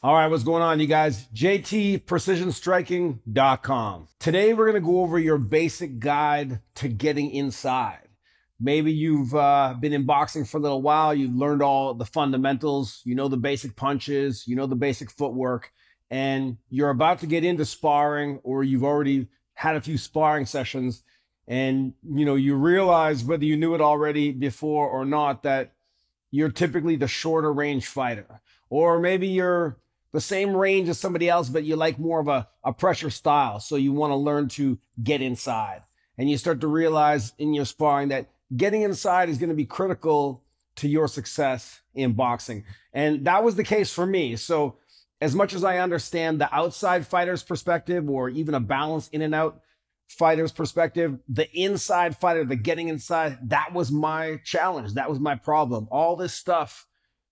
All right, what's going on, you guys? JTPrecisionStriking.com. Today, we're going to go over your basic guide to getting inside. Maybe you've been in boxing for a little while. You've learned all the fundamentals. You know the basic punches. You know the basic footwork. And you're about to get into sparring, or you've already had a few sparring sessions. And, you realize, whether you knew it already before or not, that you're typically the shorter range fighter. Or maybe you're the same range as somebody else, but you like more of a pressure style. So you want to learn to get inside. And you start to realize in your sparring that getting inside is going to be critical to your success in boxing. And that was the case for me. So as much as I understand the outside fighter's perspective, or even a balanced in and out fighter's perspective, the inside fighter, the getting inside, that was my challenge. That was my problem. All this stuff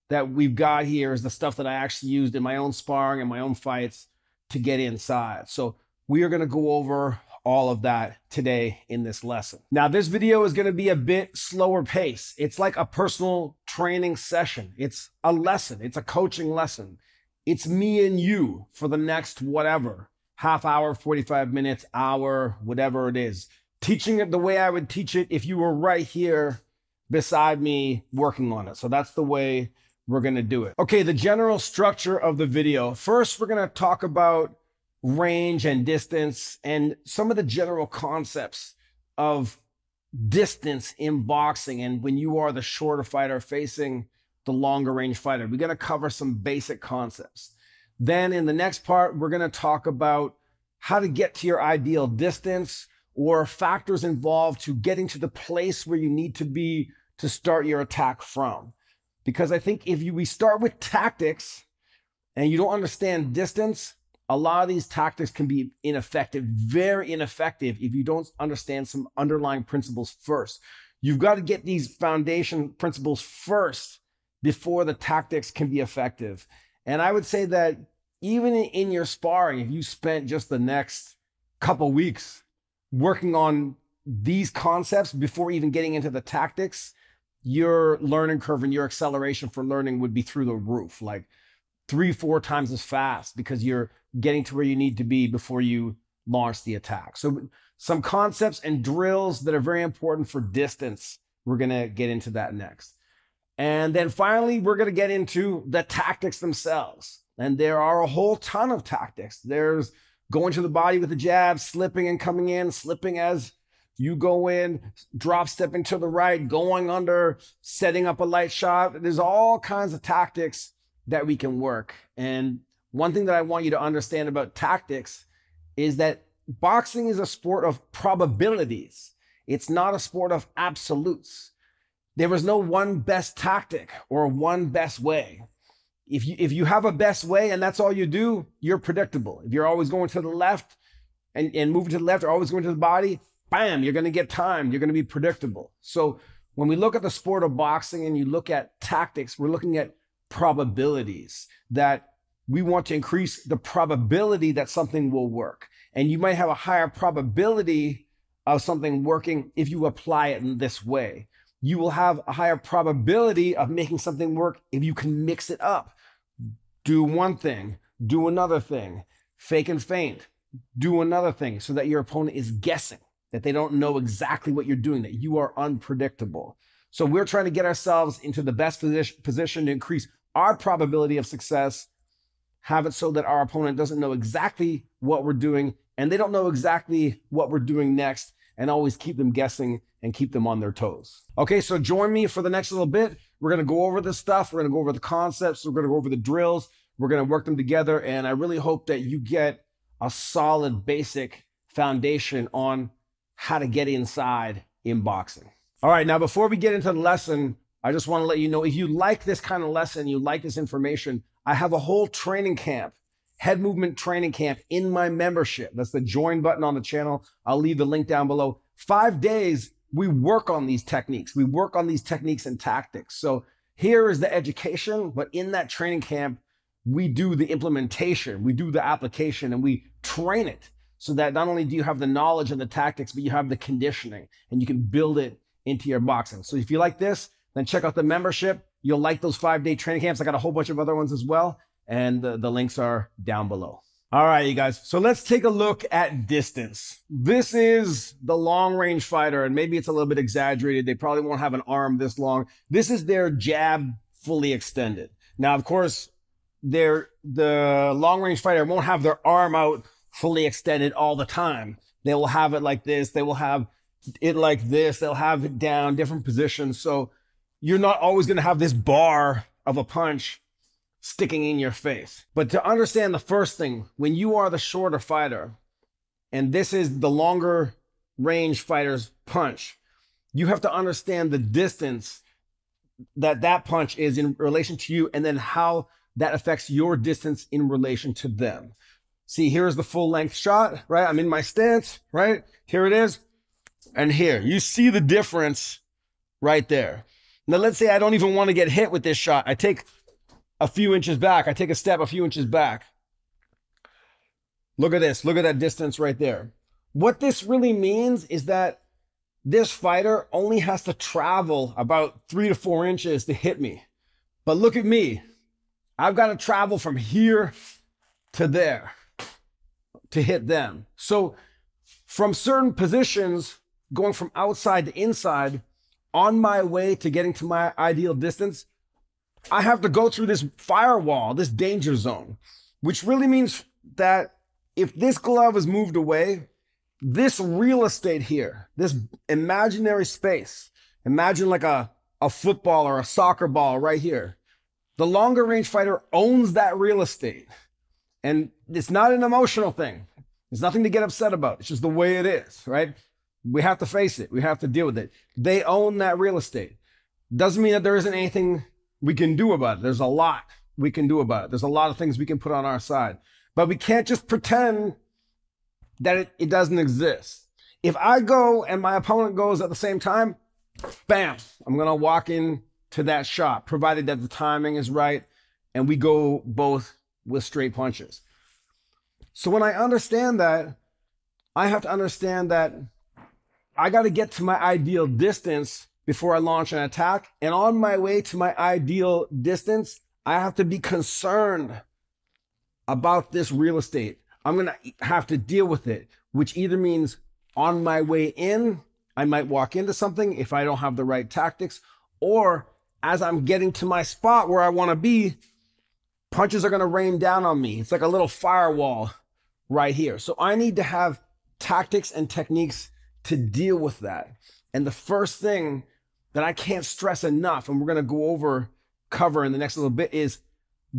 that we've got here is the stuff that I actually used in my own sparring and my own fights to get inside. So we are going to go over all of that today in this lesson. Now, this video is going to be a bit slower pace. It's like a personal training session. It's a lesson. It's a coaching lesson. It's me and you for the next whatever, half hour, 45 minutes, hour, whatever it is. Teaching it the way I would teach it if you were right here beside me working on it. So that's the way we're going to do it. Okay, the general structure of the video. First, we're going to talk about range and distance and some of the general concepts of distance in boxing. And when you are the shorter fighter facing the longer range fighter, we're going to cover some basic concepts. Then in the next part, we're going to talk about how to get to your ideal distance, or factors involved to getting to the place where you need to be to start your attack from. Because I think if we start with tactics and you don't understand distance, a lot of these tactics can be ineffective, very ineffective, if you don't understand some underlying principles first. You've got to get these foundation principles first before the tactics can be effective. And I would say that even in your sparring, if you spent just the next couple weeks working on these concepts before even getting into the tactics, your learning curve and your acceleration for learning would be through the roof, like 3-4 times as fast, because you're getting to where you need to be before you launch the attack. So some concepts and drills that are very important for distance. We're going to get into that next. And then finally, we're going to get into the tactics themselves. And there are a whole ton of tactics. There's going to the body with the jab, slipping and coming in, slipping as you go in, drop stepping to the right, going under, setting up a light shot. There's all kinds of tactics that we can work. And one thing that I want you to understand about tactics is that boxing is a sport of probabilities. It's not a sport of absolutes. There is no one best tactic or one best way. If you have a best way and that's all you do, you're predictable. If you're always going to the left and moving to the left, or always going to the body, bam, you're going to get timed. You're going to be predictable. So when we look at the sport of boxing and you look at tactics, we're looking at probabilities, that we want to increase the probability that something will work. And you might have a higher probability of something working if you apply it in this way. You will have a higher probability of making something work if you can mix it up. Do one thing, do another thing, fake and feint, do another thing, so that your opponent is guessing, that they don't know exactly what you're doing, that you are unpredictable. So we're trying to get ourselves into the best position to increase our probability of success, have it so that our opponent doesn't know exactly what we're doing, and they don't know exactly what we're doing next, and always keep them guessing and keep them on their toes. Okay, so join me for the next little bit. We're going to go over this stuff. We're going to go over the concepts. We're going to go over the drills. We're going to work them together. And I really hope that you get a solid basic foundation on how to get inside in boxing. All right, now before we get into the lesson, I just want to let you know, if you like this kind of lesson, you like this information, I have a whole training camp, head movement training camp in my membership. That's the join button on the channel. I'll leave the link down below. 5 days, we work on these techniques. We work on these techniques and tactics. So here is the education, but in that training camp, we do the implementation, we do the application, and we train it so that not only do you have the knowledge and the tactics, but you have the conditioning and you can build it into your boxing. So if you like this, then check out the membership. You'll like those 5-day training camps. I got a whole bunch of other ones as well. and the links are down below. All right, you guys. So let's take a look at distance. This is the long range fighter, and maybe it's a little bit exaggerated. They probably won't have an arm this long. This is their jab fully extended. Now, of course, the long range fighter won't have their arm out fully extended all the time. They will have it like this. They will have it like this. They'll have it down, different positions. So you're not always going to have this bar of a punch sticking in your face. But to understand the first thing, when you are the shorter fighter, and this is the longer range fighter's punch, you have to understand the distance that punch is in relation to you, and then how that affects your distance in relation to them. See, here's the full length shot, right? I'm in my stance, right? Here it is. And here, you see the difference right there. Now, let's say I don't even want to get hit with this shot. I take a few inches back. I take a step a few inches back. Look at this. Look at that distance right there. What this really means is that this fighter only has to travel about 3 to 4 inches to hit me. But look at me. I've got to travel from here to there to hit them. So from certain positions, going from outside to inside, on my way to getting to my ideal distance, I have to go through this firewall, this danger zone, which really means that if this glove is moved away, this real estate here, this imaginary space, imagine like a football or a soccer ball right here. The longer range fighter owns that real estate. And it's not an emotional thing. There's nothing to get upset about. It's just the way it is, right? We have to face it. We have to deal with it. They own that real estate. Doesn't mean that there isn't anything we can do about it. There's a lot we can do about it. There's a lot of things we can put on our side. But we can't just pretend that it doesn't exist. If I go and my opponent goes at the same time, bam, I'm going to walk into that shot, provided that the timing is right and we go both with straight punches. So when I understand that, I have to understand that I got to get to my ideal distance before I launch an attack. And on my way to my ideal distance, I have to be concerned about this real estate. I'm going to have to deal with it, which either means on my way in, I might walk into something if I don't have the right tactics, or as I'm getting to my spot where I want to be, punches are going to rain down on me. It's like a little firewall right here. So I need to have tactics and techniques to deal with that. And the first thing that I can't stress enough, and we're going to cover in the next little bit, is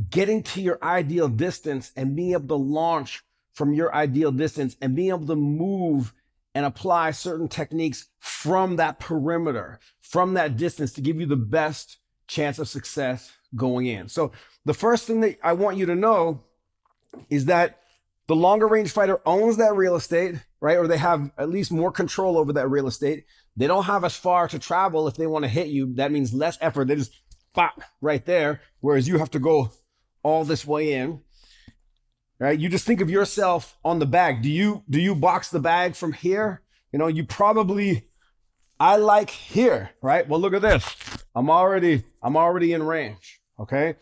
getting to your ideal distance and being able to launch from your ideal distance and being able to move and apply certain techniques from that perimeter, from that distance, to give you the best chance of success going in. So the first thing that I want you to know is that the longer range fighter owns that real estate, right? Or they have at least more control over that real estate. They don't have as far to travel if they want to hit you. That means less effort. They just pop right there. Whereas you have to go all this way in, right? You just think of yourself on the bag. Do you box the bag from here? You know, you probably, I like here, right? Well, look at this. I'm already in range. Okay.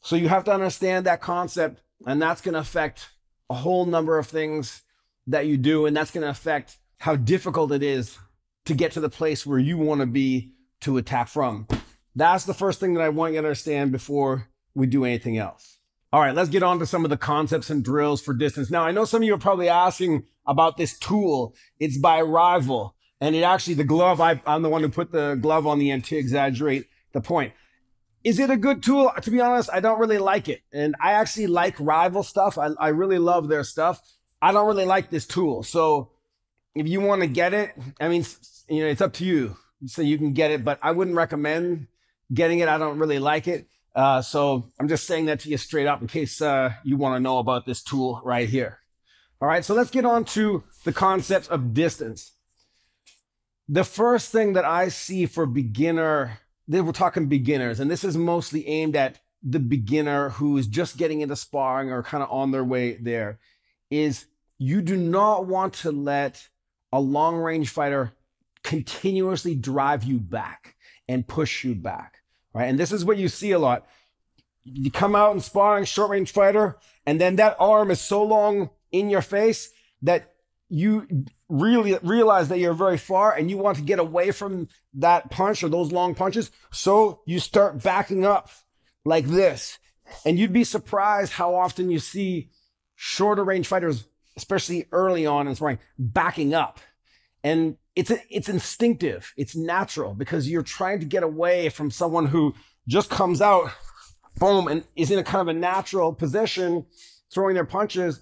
So you have to understand that concept, and that's going to affect a whole number of things that you do. And that's going to affect how difficult it is to get to the place where you want to be to attack from. That's the first thing that I want you to understand before we do anything else. All right, let's get on to some of the concepts and drills for distance. Now, I know some of you are probably asking about this tool. It's by Rival. And it actually, the glove, I'm the one who put the glove on the end to exaggerate the point. Is it a good tool? To be honest, I don't really like it. And I actually like Rival stuff. I really love their stuff. I don't really like this tool. So if you want to get it, I mean, you know, it's up to you. So you can get it, but I wouldn't recommend getting it. I don't really like it. So I'm just saying that to you straight up in case you want to know about this tool right here. All right, so let's get on to the concepts of distance. The first thing that I see for beginner, we're talking beginners, and this is mostly aimed at the beginner who is just getting into sparring or kind of on their way there, is you do not want to let a long range fighter continuously drive you back and push you back, right? And this is what you see a lot. You come out in sparring, short range fighter, and then that arm is so long in your face that you really realize that you're very far and you want to get away from that punch or those long punches. So you start backing up like this. And you'd be surprised how often you see shorter range fighters, especially early on in sparring, backing up. And it's instinctive, it's natural, because you're trying to get away from someone who just comes out, boom, and is in a kind of a natural position, throwing their punches,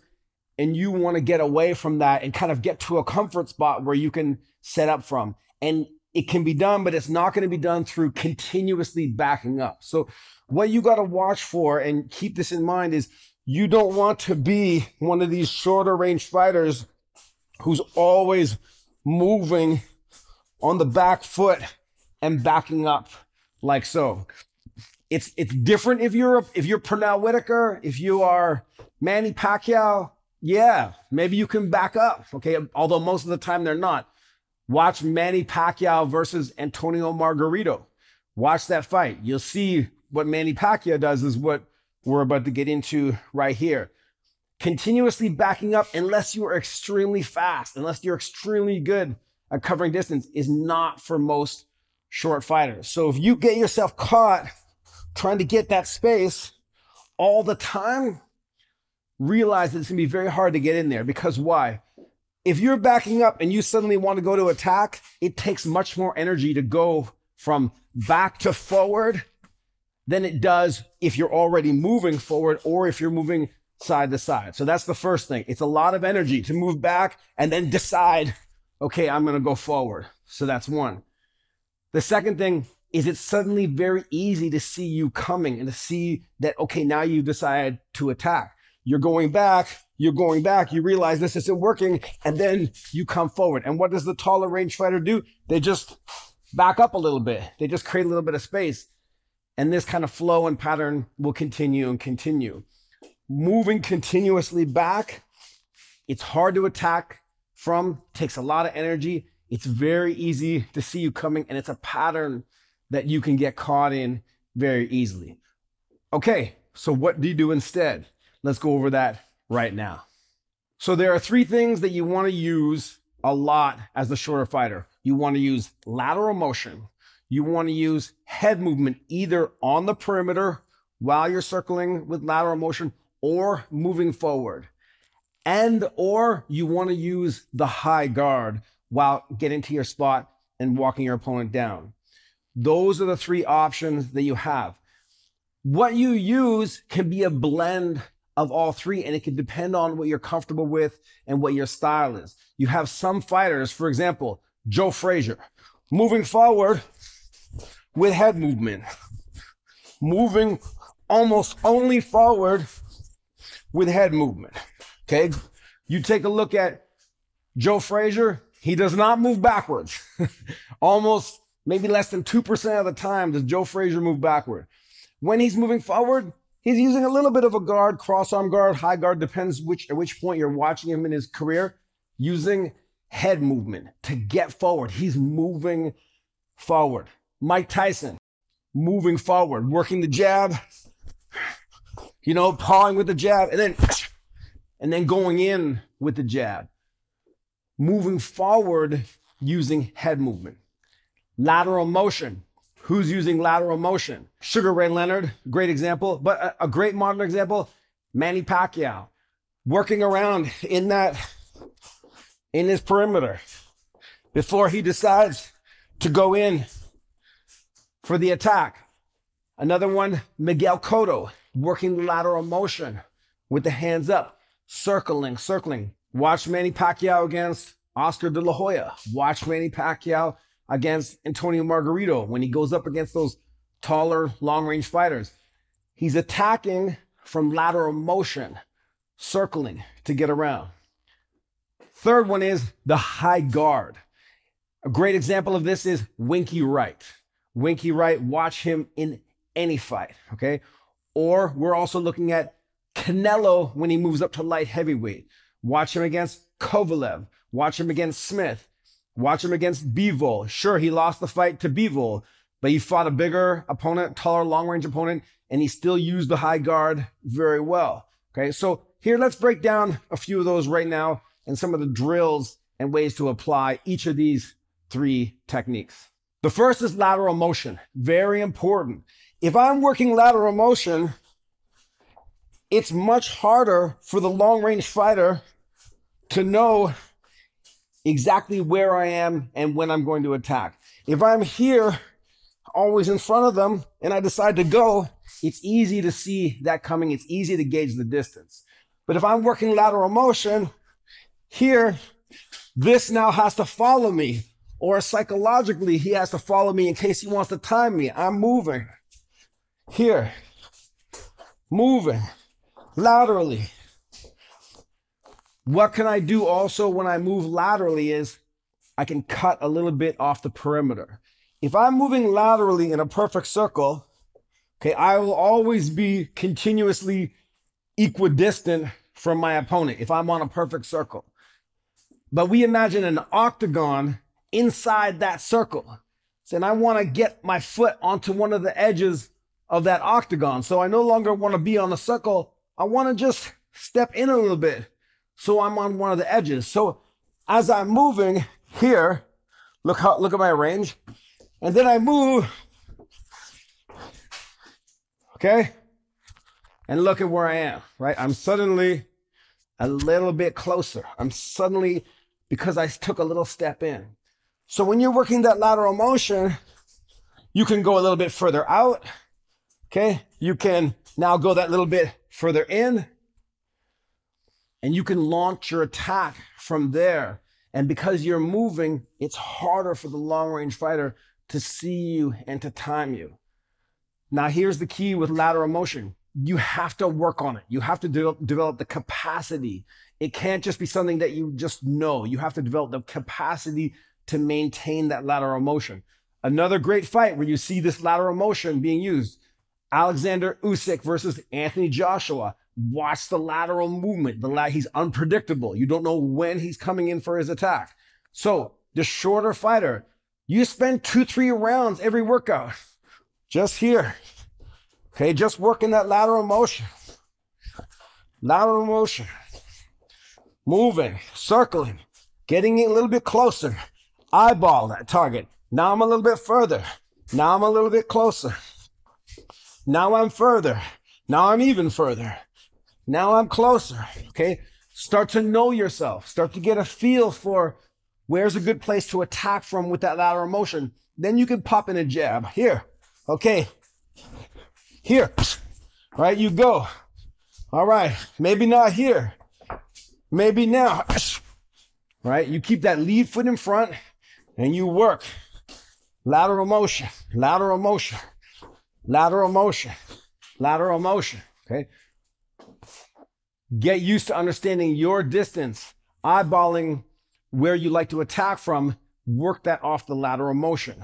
and you want to get away from that and kind of get to a comfort spot where you can set up from. And it can be done, but it's not going to be done through continuously backing up. So what you got to watch for, and keep this in mind, is you don't want to be one of these shorter range fighters who's always moving on the back foot and backing up like so. It's different if you're Pernell Whitaker, if you are Manny Pacquiao. Yeah, maybe you can back up, okay? Although most of the time they're not. Watch Manny Pacquiao versus Antonio Margarito. Watch that fight. You'll see what Manny Pacquiao does is what we're about to get into right here. Continuously backing up, unless you are extremely fast, unless you're extremely good at covering distance, is not for most short fighters. So if you get yourself caught trying to get that space all the time, realize that it's going to be very hard to get in there. Because why? If you're backing up and you suddenly want to go to attack, it takes much more energy to go from back to forward than it does if you're already moving forward or if you're moving side to side. So that's the first thing. It's a lot of energy to move back and then decide, okay, I'm going to go forward. So that's one. The second thing is it's suddenly very easy to see you coming and to see that, okay, now you decide to attack. You're going back, you realize this isn't working, and then you come forward. And what does the taller range fighter do? They just back up a little bit. They just create a little bit of space. And this kind of flow and pattern will continue and continue. Moving continuously back, it's hard to attack from, takes a lot of energy. It's very easy to see you coming, and it's a pattern that you can get caught in very easily. Okay, so what do you do instead? Let's go over that right now. So there are three things that you want to use a lot as the shorter fighter. You want to use lateral motion. You want to use head movement either on the perimeter while you're circling with lateral motion or moving forward. And or you want to use the high guard while getting to your spot and walking your opponent down. Those are the three options that you have. What you use can be a blend of all three, and it can depend on what you're comfortable with and what your style is. You have some fighters, for example, Joe Frazier, moving forward with head movement, moving almost only forward with head movement, okay? You take a look at Joe Frazier, he does not move backwards. Almost maybe less than 2% of the time does Joe Frazier move backward. When he's moving forward, he's using a little bit of a guard, cross-arm guard, high guard, depends at which point you're watching him in his career, using head movement to get forward. He's moving forward. Mike Tyson, moving forward, working the jab, pawing with the jab, and then going in with the jab. Moving forward using head movement. Lateral motion. Who's using lateral motion? Sugar Ray Leonard, great example, but a great modern example, Manny Pacquiao, working around in his perimeter before he decides to go in for the attack. Another one, Miguel Cotto, working lateral motion with the hands up, circling. Watch Manny Pacquiao against Oscar De La Hoya. Watch Manny Pacquiao against Antonio Margarito when he goes up against those taller, long-range fighters. He's attacking from lateral motion, circling to get around. Third one is the high guard. A great example of this is Winky Wright. Winky Wright, watch him in any fight, okay? Or we're also looking at Canelo when he moves up to light heavyweight. Watch him against Kovalev. Watch him against Smith. Watch him against Bivol. Sure, he lost the fight to Bivol, but he fought a bigger opponent, taller, long-range opponent, and he still used the high guard very well. Okay, so here, let's break down a few of those right now and some of the drills and ways to apply each of these 3 techniques. The first is lateral motion, very important. If I'm working lateral motion, it's much harder for the long range fighter to know exactly where I am and when I'm going to attack. If I'm here, always in front of them, and I decide to go, it's easy to see that coming. It's easy to gauge the distance. But if I'm working lateral motion, here, this now has to follow me, or psychologically, he has to follow me in case he wants to time me. I'm moving. Here, moving laterally. What can I do also when I move laterally is I can cut a little bit off the perimeter. If I'm moving laterally in a perfect circle, okay, I will always be continuously equidistant from my opponent if I'm on a perfect circle. But we imagine an octagon inside that circle. So, and I want to get my foot onto one of the edges of that octagon. So I no longer want to be on the circle. I want to just step in a little bit. So I'm on one of the edges. So as I'm moving here, look at my range. And then I move, okay? And look at where I am, right? I'm suddenly a little bit closer. I'm suddenly, because I took a little step in. So when you're working that lateral motion, you can go a little bit further out, okay? You can now go that little bit further in, and you can launch your attack from there. And because you're moving, it's harder for the long range fighter to see you and to time you. Now, here's the key with lateral motion. You have to work on it. You have to develop the capacity. It can't just be something that you just know. You have to develop the capacity to maintain that lateral motion. Another great fight where you see this lateral motion being used, Alexander Usyk versus Anthony Joshua. Watch the lateral movement. He's unpredictable. You don't know when he's coming in for his attack. So the shorter fighter, you spend 2-3 rounds every workout just here. Okay, just working that lateral motion. Lateral motion. Moving, circling, getting it a little bit closer. Eyeball that target. Now I'm a little bit further. Now I'm a little bit closer. Now I'm further. Now I'm even further. Now I'm closer. Okay, start to know yourself. Start to get a feel for where's a good place to attack from with that lateral motion. Then you can pop in a jab. Here. Okay. Here. Right, you go. All right. Maybe not here. Maybe now. Right? You keep that lead foot in front and you work. Lateral motion. Lateral motion. Lateral motion. Lateral motion. Okay? Get used to understanding your distance, eyeballing where you like to attack from, work that off the lateral motion.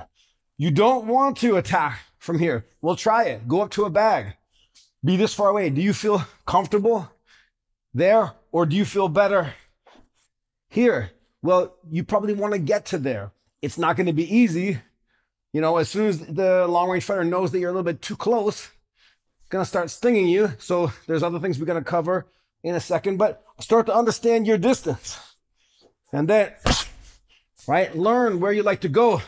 You don't want to attack from here. Well, try it. Go up to a bag. Be this far away. Do you feel comfortable there, or do you feel better here? Well, you probably want to get to there. It's not going to be easy. You know, as soon as the long range fighter knows that you're a little bit too close, it's going to start stinging you. So there's other things we're going to cover in a second, but start to understand your distance. And then, right, learn where you like to go,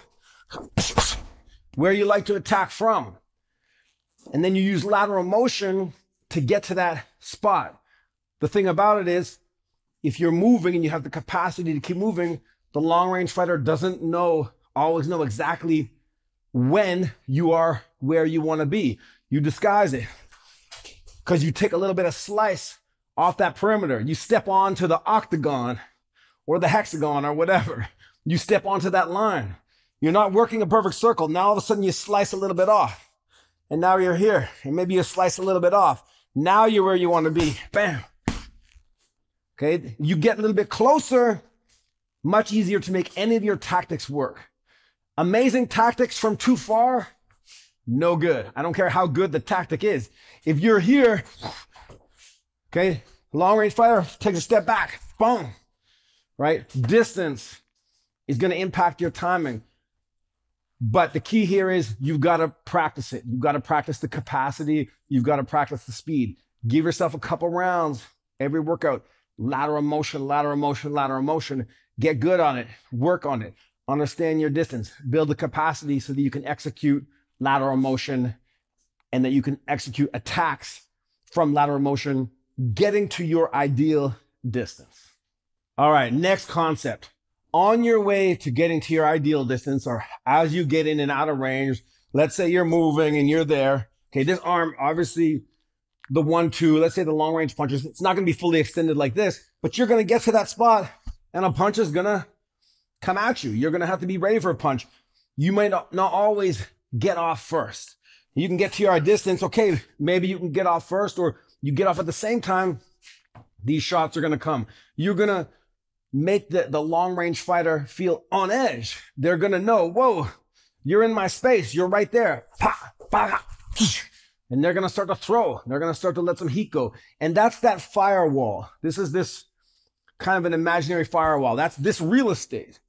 where you like to attack from. And then you use lateral motion to get to that spot. The thing about it is, if you're moving and you have the capacity to keep moving, the long range fighter doesn't always know exactly when you are where you want to be. You disguise it because you take a little bit of slice off that perimeter. You step onto the octagon or the hexagon or whatever. You step onto that line. You're not working a perfect circle. Now all of a sudden you slice a little bit off. And now you're here. And maybe you slice a little bit off. Now you're where you want to be. Bam. Okay. You get a little bit closer. Much easier to make any of your tactics work. Amazing tactics from too far, no good. I don't care how good the tactic is. If you're here, okay, long range fighter takes a step back, boom, right? Distance is going to impact your timing. But the key here is you've got to practice it. You've got to practice the capacity. You've got to practice the speed. Give yourself a couple rounds every workout. Lateral motion, lateral motion, lateral motion. Get good on it. Work on it. Understand your distance. Build the capacity so that you can execute lateral motion and that you can execute attacks from lateral motion, getting to your ideal distance. All right, next concept. On your way to getting to your ideal distance, or as you get in and out of range, let's say you're moving and you're there. Okay, this arm, obviously the 1-2, let's say the long range punches, it's not gonna be fully extended like this, but you're gonna get to that spot and a punch is gonna come at you. You're gonna have to be ready for a punch. You might not always get off first. You can get to your distance, okay, maybe you can get off first or you get off at the same time. These shots are gonna come. You're gonna make the long range fighter feel on edge. They're gonna know, whoa, you're in my space, you're right there. And they're gonna start to throw. They're gonna start to let some heat go. And that's that firewall. This is this kind of an imaginary firewall. That's this real estate.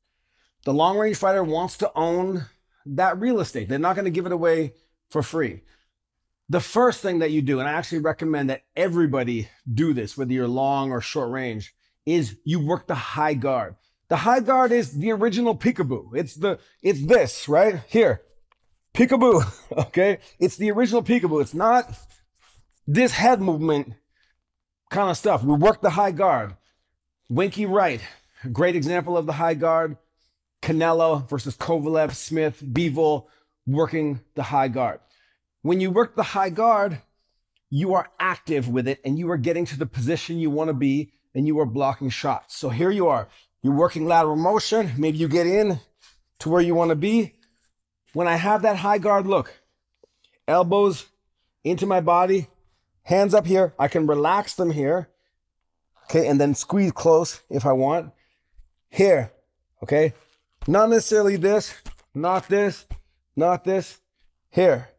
The long range fighter wants to own that real estate. They're not gonna give it away for free. The first thing that you do, and I actually recommend that everybody do this, whether you're long or short range, is you work the high guard. The high guard is the original peekaboo. It's this right here, peekaboo. Okay, it's the original peekaboo. It's not this head movement kind of stuff. We work the high guard. Winky right, great example of the high guard. Canelo versus Kovalev, Smith, Bivol, working the high guard. When you work the high guard, you are active with it and you are getting to the position you want to be and you are blocking shots. So here you are, you're working lateral motion. Maybe you get in to where you want to be. When I have that high guard look, elbows into my body, hands up here, I can relax them here. Okay, and then squeeze close if I want. Here, okay? Not necessarily this, not this, not this, here.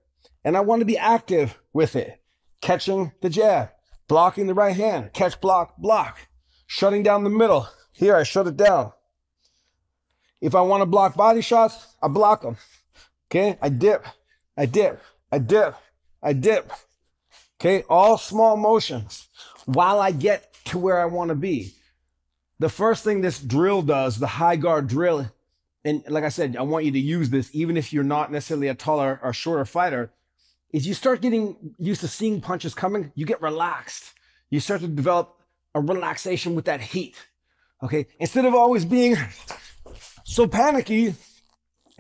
And I want to be active with it. Catching the jab, blocking the right hand, catch, block, block. Shutting down the middle. Here, I shut it down. If I want to block body shots, I block them. Okay, I dip, I dip, I dip, I dip. Okay, all small motions while I get to where I want to be. The first thing this drill does, the high guard drill, and like I said, I want you to use this even if you're not necessarily a taller or shorter fighter, is you start getting used to seeing punches coming, you get relaxed. You start to develop a relaxation with that heat, okay? Instead of always being so panicky,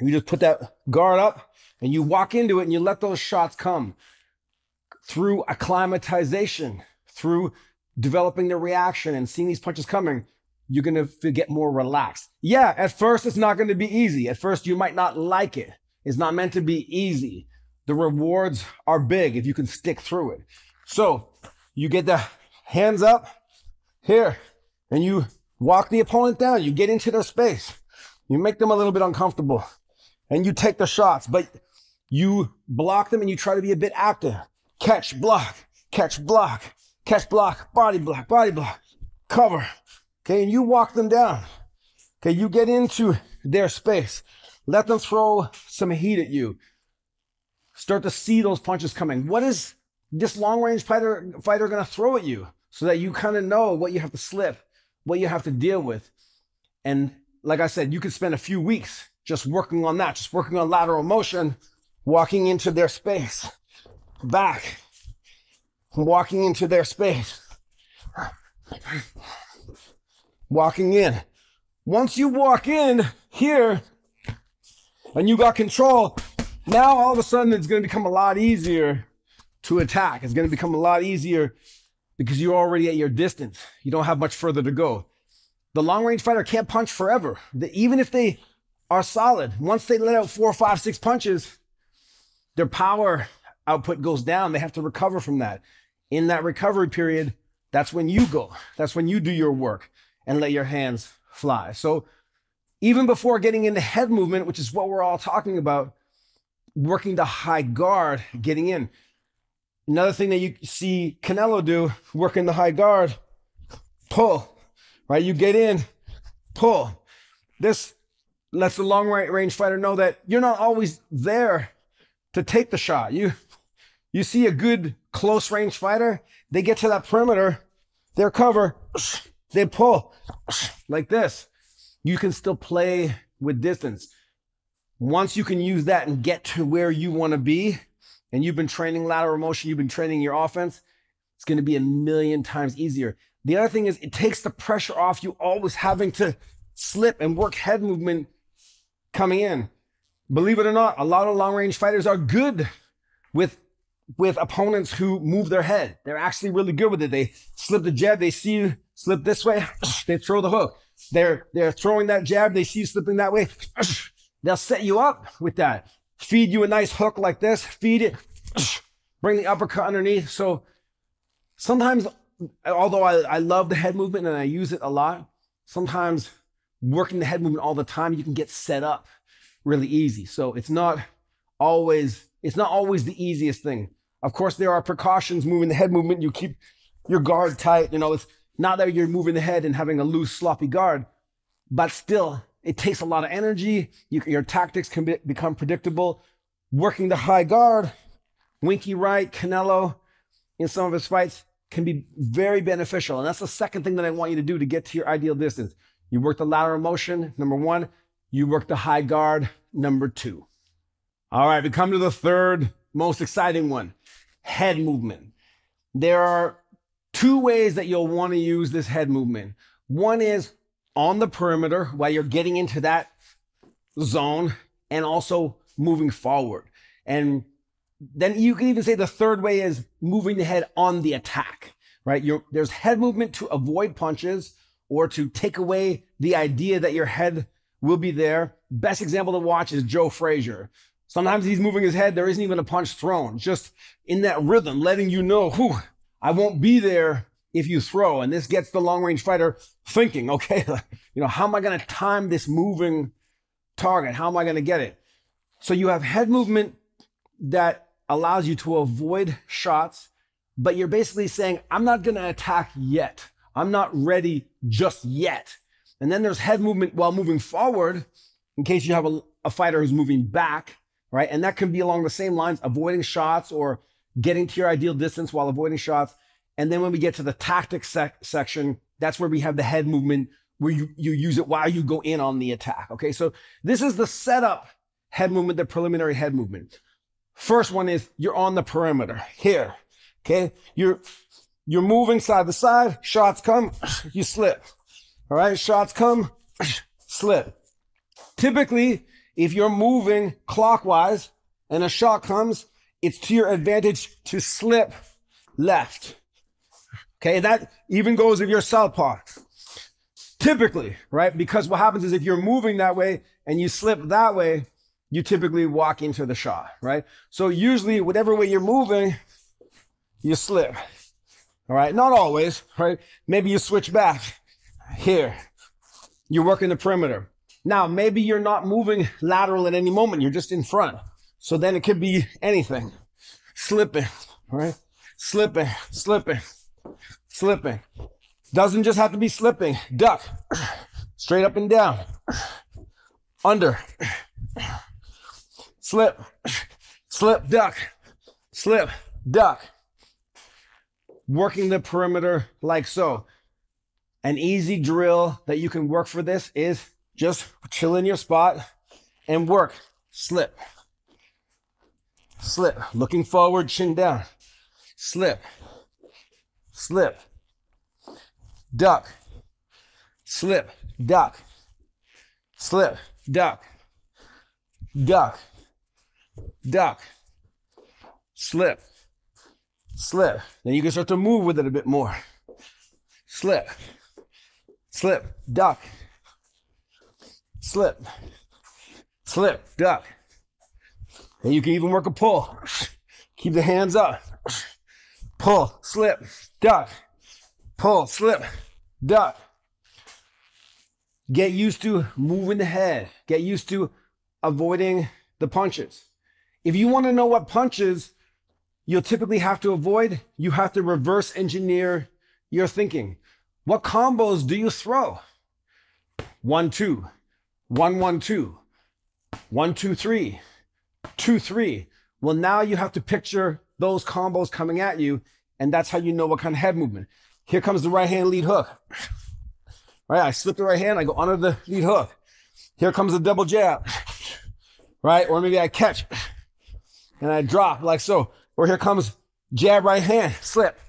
you just put that guard up and you walk into it and you let those shots come through acclimatization, through developing the reaction and seeing these punches coming. You're gonna get more relaxed. Yeah, at first it's not gonna be easy. At first you might not like it. It's not meant to be easy. The rewards are big if you can stick through it. So you get the hands up here and you walk the opponent down. You get into their space. You make them a little bit uncomfortable and you take the shots, but you block them and you try to be a bit active. Catch, block, catch, block, catch, block, body block, cover. Okay, and you walk them down. Okay, you get into their space. Let them throw some heat at you. Start to see those punches coming. What is this long range fighter gonna throw at you? So that you kind of know what you have to slip, what you have to deal with. And like I said, you could spend a few weeks just working on that, just working on lateral motion, walking into their space, back, walking into their space, walking in. Once you walk in here and you got control, now all of a sudden it's going to become a lot easier to attack. It's going to become a lot easier because you're already at your distance. You don't have much further to go. The long range fighter can't punch forever. Even if they are solid, once they let out 4, 5, 6 punches, their power output goes down. They have to recover from that. In that recovery period, that's when you go. That's when you do your work and let your hands fly. So even before getting into head movement, which is what we're all talking about, working the high guard, getting in. Another thing that you see Canelo do, working the high guard, pull, right? You get in, pull. This lets the long range fighter know that you're not always there to take the shot. You see a good close range fighter, they get to that perimeter, their cover, they pull like this. You can still play with distance. Once you can use that and get to where you want to be, and you've been training lateral motion, you've been training your offense, it's going to be a million times easier. The other thing is it takes the pressure off you always having to slip and work head movement coming in. Believe it or not, a lot of long range fighters are good with opponents who move their head. They're actually really good with it. They slip the jab, they see you slip this way, they throw the hook. They're throwing that jab, they see you slipping that way, they'll set you up with that. Feed you a nice hook like this, feed it, bring the uppercut underneath. So sometimes, although I love the head movement and I use it a lot, sometimes working the head movement all the time, you can get set up really easy. So it's not always the easiest thing. Of course, there are precautions moving the head movement. You keep your guard tight. You know, it's not that you're moving the head and having a loose, sloppy guard, but still, it takes a lot of energy. Your tactics can become predictable. Working the high guard, Winky right, Canelo, in some of his fights, can be very beneficial. And that's the second thing that I want you to do to get to your ideal distance. You work the lateral motion, number one. You work the high guard, number two. All right, we come to the third most exciting one, head movement. There are two ways that you'll want to use this head movement. One is on the perimeter while you're getting into that zone and also moving forward. And then you can even say the third way is moving the head on the attack, right? There's head movement to avoid punches or to take away the idea that your head will be there. Best example to watch is Joe Frazier. Sometimes he's moving his head, there isn't even a punch thrown, just in that rhythm, letting you know, I won't be there if you throw. And this gets the long range fighter thinking, okay, how am I going to time this moving target? How am I going to get it? So you have head movement that allows you to avoid shots, but you're basically saying, I'm not going to attack yet. I'm not ready just yet. And then there's head movement while moving forward, in case you have a fighter who's moving back, right? And that can be along the same lines, avoiding shots or getting to your ideal distance while avoiding shots. And then when we get to the tactics section, that's where we have the head movement where you use it while you go in on the attack. Okay, so this is the setup head movement, the preliminary head movement. First one is you're on the perimeter here. Okay, you're moving side to side, shots come, you slip. All right, shots come, slip. Typically, if you're moving clockwise and a shot comes, it's to your advantage to slip left. Okay, that even goes if you're southpaw. Typically, right? Because what happens is if you're moving that way and you slip that way, you typically walk into the shot, right? So usually, whatever way you're moving, you slip. All right, not always, right? Maybe you switch back here. You're working the perimeter. Now, maybe you're not moving lateral at any moment. You're just in front. So then it could be anything. Slipping, all right? Slipping, slipping, slipping. Doesn't just have to be slipping. Duck, straight up and down. Under, slip, slip, duck, slip, duck. Working the perimeter like so. An easy drill that you can work for this is just chill in your spot and work. Slip, slip, looking forward, chin down. Slip, slip, duck, slip, duck, slip, duck, duck, duck, slip, slip. Then you can start to move with it a bit more. Slip, slip, duck, slip, slip, duck. And you can even work a pull. Keep the hands up. Pull, slip, duck, pull, slip, duck. Get used to moving the head. Get used to avoiding the punches. If you want to know what punches you'll typically have to avoid, you have to reverse engineer your thinking. What combos do you throw? 1-2, 1, 1, 2, 1, 2, 3, 2, 3. Well, now you have to picture those combos coming at you, and that's how you know what kind of head movement. Here comes the right hand lead hook. Right, I slip the right hand, I go under the lead hook. Here comes the double jab. Right, or maybe I catch and I drop like so. Or here comes jab right hand, slip,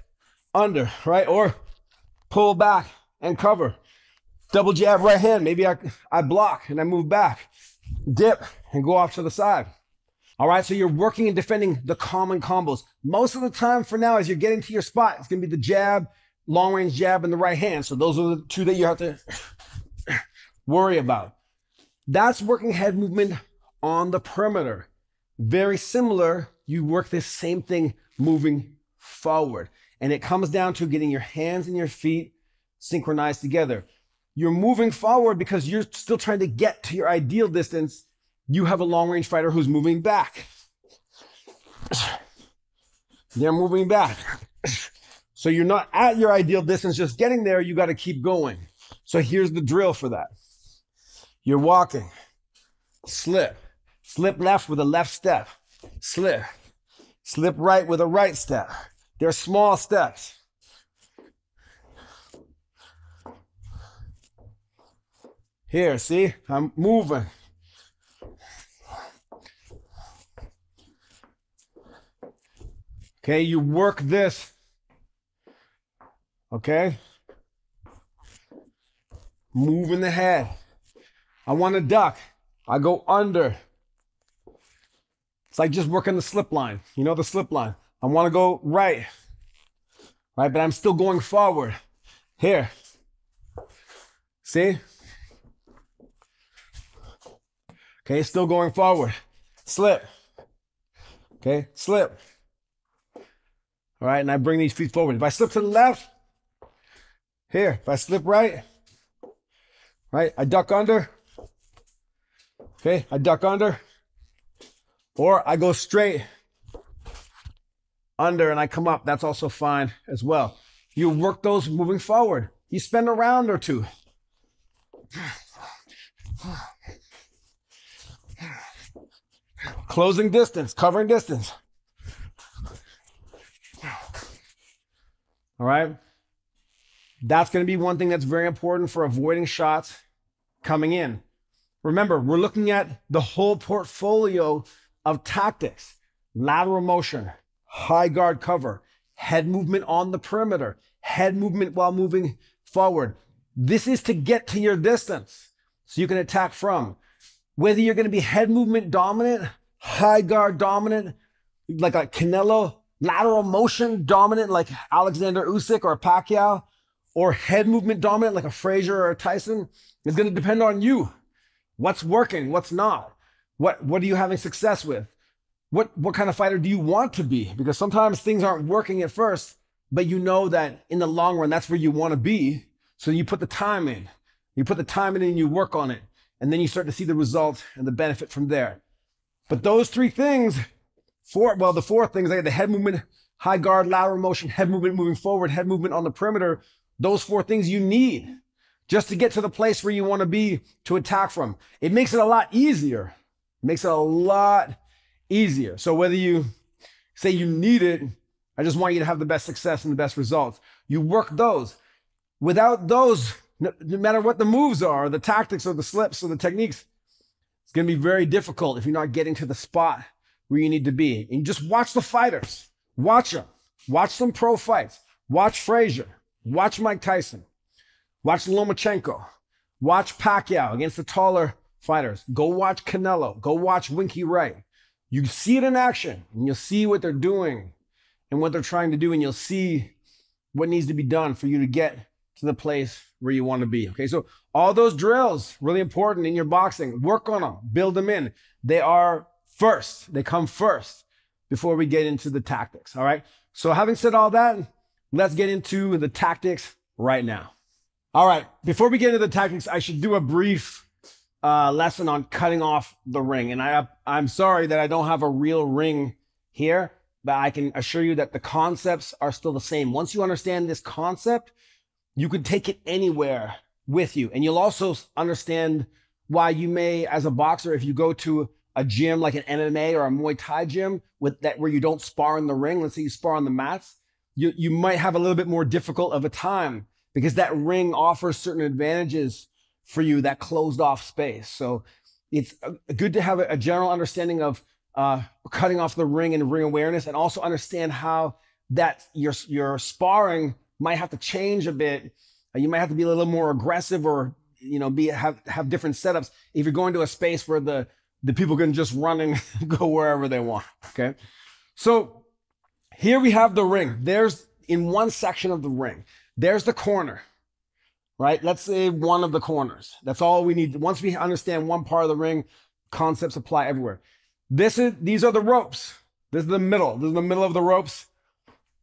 under, right? Or pull back and cover. Double jab right hand, maybe I block and I move back. Dip and go off to the side. All right, so you're working and defending the common combos. Most of the time for now, as you're getting to your spot, it's gonna be the jab, long range jab, and the right hand. So those are the two that you have to worry about. That's working head movement on the perimeter. Very similar, you work this same thing moving forward. And it comes down to getting your hands and your feet synchronized together. You're moving forward because you're still trying to get to your ideal distance. You have a long range fighter who's moving back. They're moving back. So you're not at your ideal distance, just getting there, you got to keep going. So here's the drill for that. You're walking, slip, slip left with a left step, slip, slip right with a right step. They're small steps. Here, see, I'm moving. Okay, you work this. Okay? Moving the head. I want to duck. I go under. It's like just working the slip line. You know the slip line. I want to go right. Right, but I'm still going forward. Here. See? Okay, still going forward. Slip. Okay, slip. All right, and I bring these feet forward. If I slip to the left, here, if I slip right, right, I duck under. Okay, I duck under. Or I go straight under and I come up. That's also fine as well. You work those moving forward. You spend a round or two. Closing distance, covering distance. All right. That's going to be one thing that's very important for avoiding shots coming in. Remember, we're looking at the whole portfolio of tactics: lateral motion, high guard cover, head movement on the perimeter, head movement while moving forward. This is to get to your distance so you can attack from. Whether you're going to be head movement dominant, high guard dominant, like a Canelo, lateral motion dominant like Alexander Usyk or Pacquiao, or head movement dominant like a Frazier or a Tyson, is going to depend on you. What's working, what's not? What are you having success with? What kind of fighter do you want to be? Because sometimes things aren't working at first, but you know that in the long run, that's where you want to be. So you put the time in. You put the time in and you work on it. And then you start to see the result and the benefit from there. But those three things, the four things, like the head movement, high guard, lateral motion, head movement moving forward, head movement on the perimeter, those four things you need just to get to the place where you want to be to attack from. It makes it a lot easier. It makes it a lot easier. So whether you say you need it, I just want you to have the best success and the best results. You work those. Without those, no matter what the moves are, the tactics or the slips or the techniques, it's going to be very difficult if you're not getting to the spot where you need to be. And just watch the fighters. Watch them. Watch some pro fights. Watch Frazier. Watch Mike Tyson. Watch Lomachenko. Watch Pacquiao against the taller fighters. Go watch Canelo. Go watch Winky Wright. You see it in action, and you'll see what they're doing and what they're trying to do, and you'll see what needs to be done for you to get to the place where you want to be. Okay, so all those drills, really important in your boxing. Work on them. Build them in. They are first. They come first before we get into the tactics, all right? So having said all that, let's get into the tactics right now. All right, before we get into the tactics, I should do a brief lesson on cutting off the ring. And I'm sorry that I don't have a real ring here, but I can assure you that the concepts are still the same. Once you understand this concept, you can take it anywhere with you. And you'll also understand why you may, as a boxer, if you go to a gym like an MMA or a Muay Thai gym with that where you don't spar in the ring, let's say you spar on the mats, you might have a little bit more difficult of a time because that ring offers certain advantages for you, that closed off space. So it's good to have a general understanding of cutting off the ring and ring awareness, and also understand how that your sparring might have to change a bit. You might have to be a little more aggressive, or have different setups if you're going to a space where the people can just run and go wherever they want. Okay, so here we have the ring. There's in one section of the ring, there's the corner, right? Let's say one of the corners. That's all we need. Once we understand one part of the ring, concepts apply everywhere. These are the ropes. This is the middle. This is the middle of the ropes.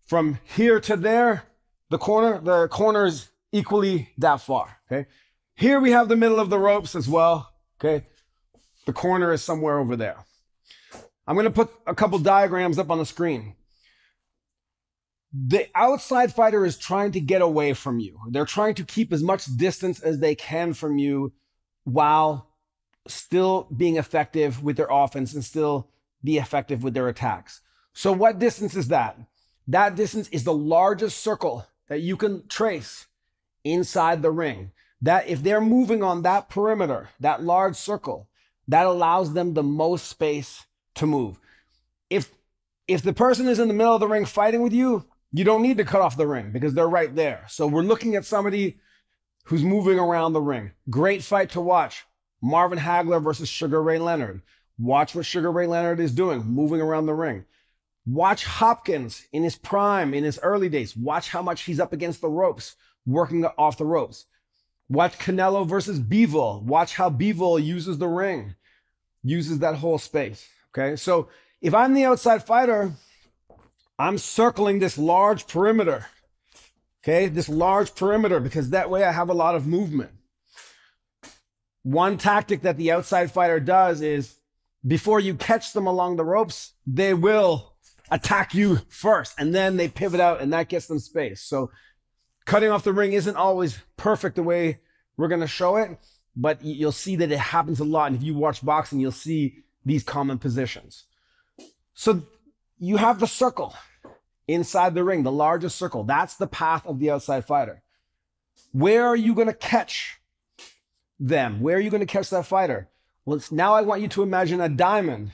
From here to there, the corner is equally that far. Okay. Here we have the middle of the ropes as well. Okay. The corner is somewhere over there. I'm going to put a couple diagrams up on the screen. The outside fighter is trying to get away from you. They're trying to keep as much distance as they can from you while still being effective with their offense and still be effective with their attacks. So what distance is that? That distance is the largest circle that you can trace inside the ring. That if they're moving on that perimeter, that large circle, that allows them the most space to move. If the person is in the middle of the ring fighting with you, you don't need to cut off the ring because they're right there. So we're looking at somebody who's moving around the ring. Great fight to watch. Marvin Hagler versus Sugar Ray Leonard. Watch what Sugar Ray Leonard is doing, moving around the ring. Watch Hopkins in his prime, in his early days. Watch how much he's up against the ropes, working off the ropes. Watch Canelo versus Bivol. Watch how Bivol uses the ring, uses that whole space. Okay, so if I'm the outside fighter, I'm circling this large perimeter. Okay, this large perimeter, because that way I have a lot of movement. One tactic that the outside fighter does is before you catch them along the ropes, they will attack you first, and then they pivot out, and that gets them space. So cutting off the ring isn't always perfect the way we're going to show it, but you'll see that it happens a lot. And if you watch boxing, you'll see these common positions. So you have the circle inside the ring, the largest circle. That's the path of the outside fighter. Where are you going to catch them? Where are you going to catch that fighter? Well, now I want you to imagine a diamond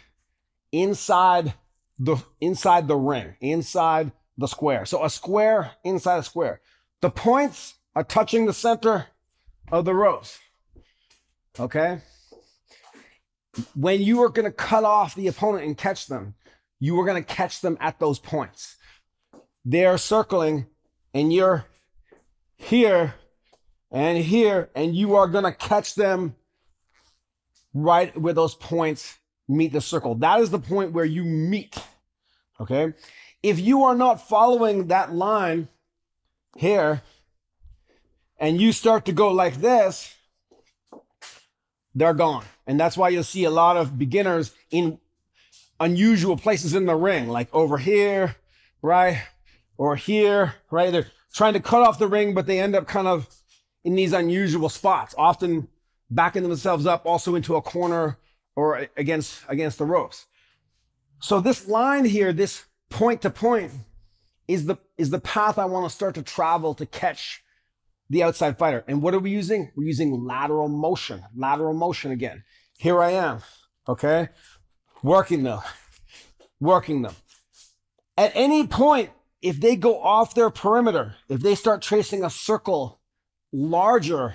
inside the ring, inside the square. So a square inside a square. The points are touching the center of the ropes. Okay? When you are going to cut off the opponent and catch them, you are going to catch them at those points. They are circling, and you're here, and you are going to catch them right where those points meet the circle. That is the point where you meet. Okay? If you are not following that line here, and you start to go like this, they're gone. And that's why you'll see a lot of beginners in unusual places in the ring, like over here, right? Or here, right? They're trying to cut off the ring, but they end up kind of in these unusual spots, often backing themselves up also into a corner or against the ropes. So this line here, this point to point, is the path I want to start to travel to catch the outside fighter. And what are we using? We're using lateral motion. Lateral motion again. Here I am, okay? Working them. At any point, if they go off their perimeter, if they start tracing a circle larger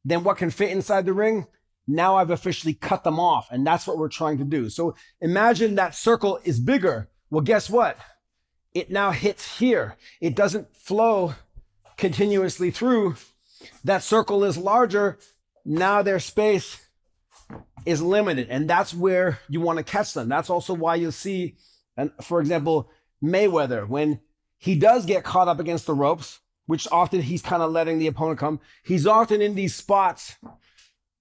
than what can fit inside the ring, now I've officially cut them off. And that's what we're trying to do. So imagine that circle is bigger. Well, guess what? It now hits here. It doesn't flow continuously through. That circle is larger. Now their space is limited. And that's where you want to catch them. That's also why you'll see, and for example, Mayweather, when he does get caught up against the ropes, which often he's kind of letting the opponent come, he's often in these spots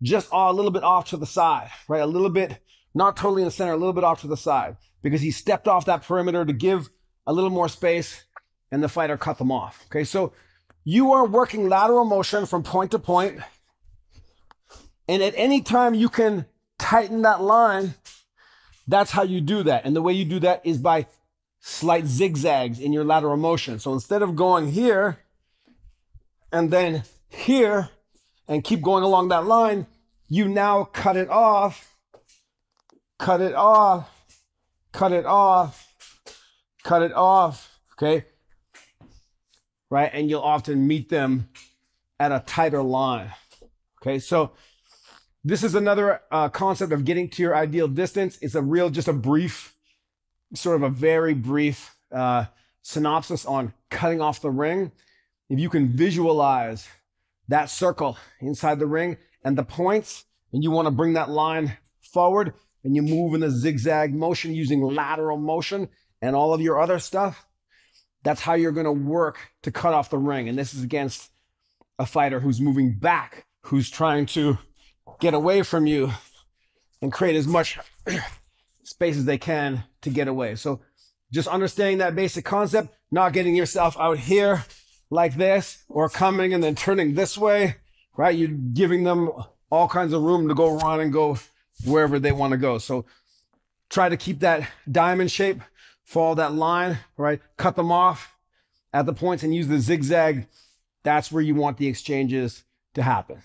just a little bit off to the side, right? A little bit, not totally in the center, a little bit off to the side, because he stepped off that perimeter to give a little more space, and the fighter cut them off. Okay, so you are working lateral motion from point to point. And at any time you can tighten that line, that's how you do that. And the way you do that is by slight zigzags in your lateral motion. So instead of going here and then here and keep going along that line, you now cut it off, cut it off, cut it off, cut it off, okay? Right, and you'll often meet them at a tighter line, okay? So this is another concept of getting to your ideal distance. It's just a brief, sort of a very brief synopsis on cutting off the ring. If you can visualize that circle inside the ring and the points, and you want to bring that line forward, and you move in a zigzag motion using lateral motion and all of your other stuff, that's how you're going to work to cut off the ring. And this is against a fighter who's moving back, who's trying to get away from you and create as much space as they can to get away. So just understanding that basic concept, not getting yourself out here like this or coming and then turning this way, right? You're giving them all kinds of room to go run and go wherever they want to go. So try to keep that diamond shape, follow that line, right? Cut them off at the points and use the zigzag. That's where you want the exchanges to happen.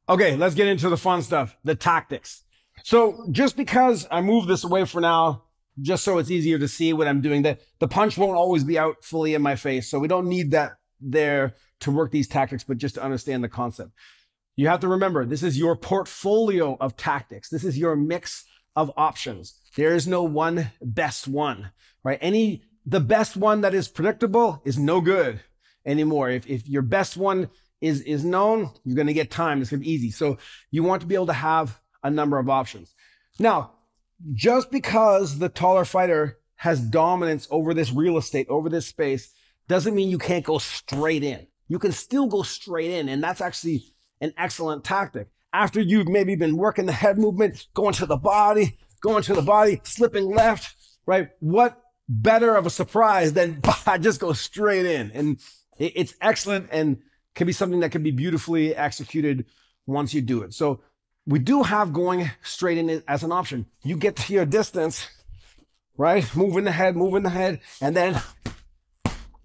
Okay, let's get into the fun stuff, the tactics. So just because I move this away for now, just so it's easier to see what I'm doing, the punch won't always be out fully in my face. So we don't need that there to work these tactics, but just to understand the concept. You have to remember, this is your portfolio of tactics. This is your mix of options. There is no one best one, right? The best one that is predictable is no good anymore. If your best one is known, you're going to get time. It's going to be easy. So you want to be able to have a number of options. Now, just because the taller fighter has dominance over this real estate, over this space, doesn't mean you can't go straight in. You can still go straight in, and that's actually an excellent tactic. After you've maybe been working the head movement, going to the body, slipping left, right? What better of a surprise than just go straight in? And it's excellent and can be something that can be beautifully executed once you do it. So we do have going straight in as an option. You get to your distance, right? Moving the head, and then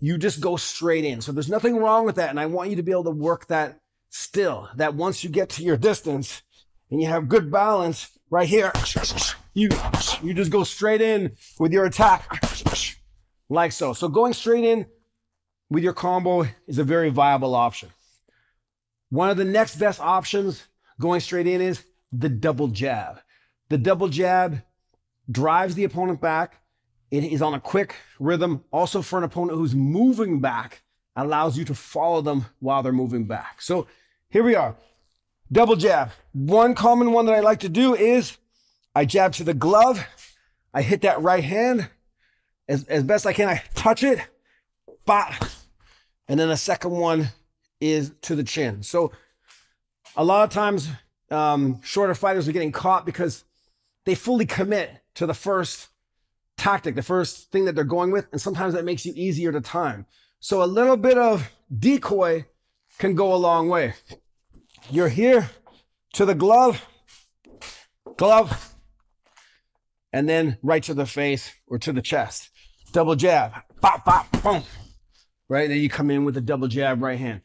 you just go straight in. So there's nothing wrong with that. And I want you to be able to work that still, that once you get to your distance and you have good balance right here, you just go straight in with your attack like so. So going straight in with your combo is a very viable option. One of the next best options going straight in is the double jab. The double jab drives the opponent back. It is on a quick rhythm. Also for an opponent who's moving back, allows you to follow them while they're moving back. So here we are, double jab. One common one that I like to do is I jab to the glove. I hit that right hand as best I can. I touch it, bah, and then the second one is to the chin. So a lot of times shorter fighters are getting caught because they fully commit to the first tactic, the first thing that they're going with, and sometimes that makes you easier to time. So a little bit of decoy can go a long way. You're here to the glove, and then right to the face or to the chest. Double jab, bop, bop, boom. Right, then you come in with a double jab right hand.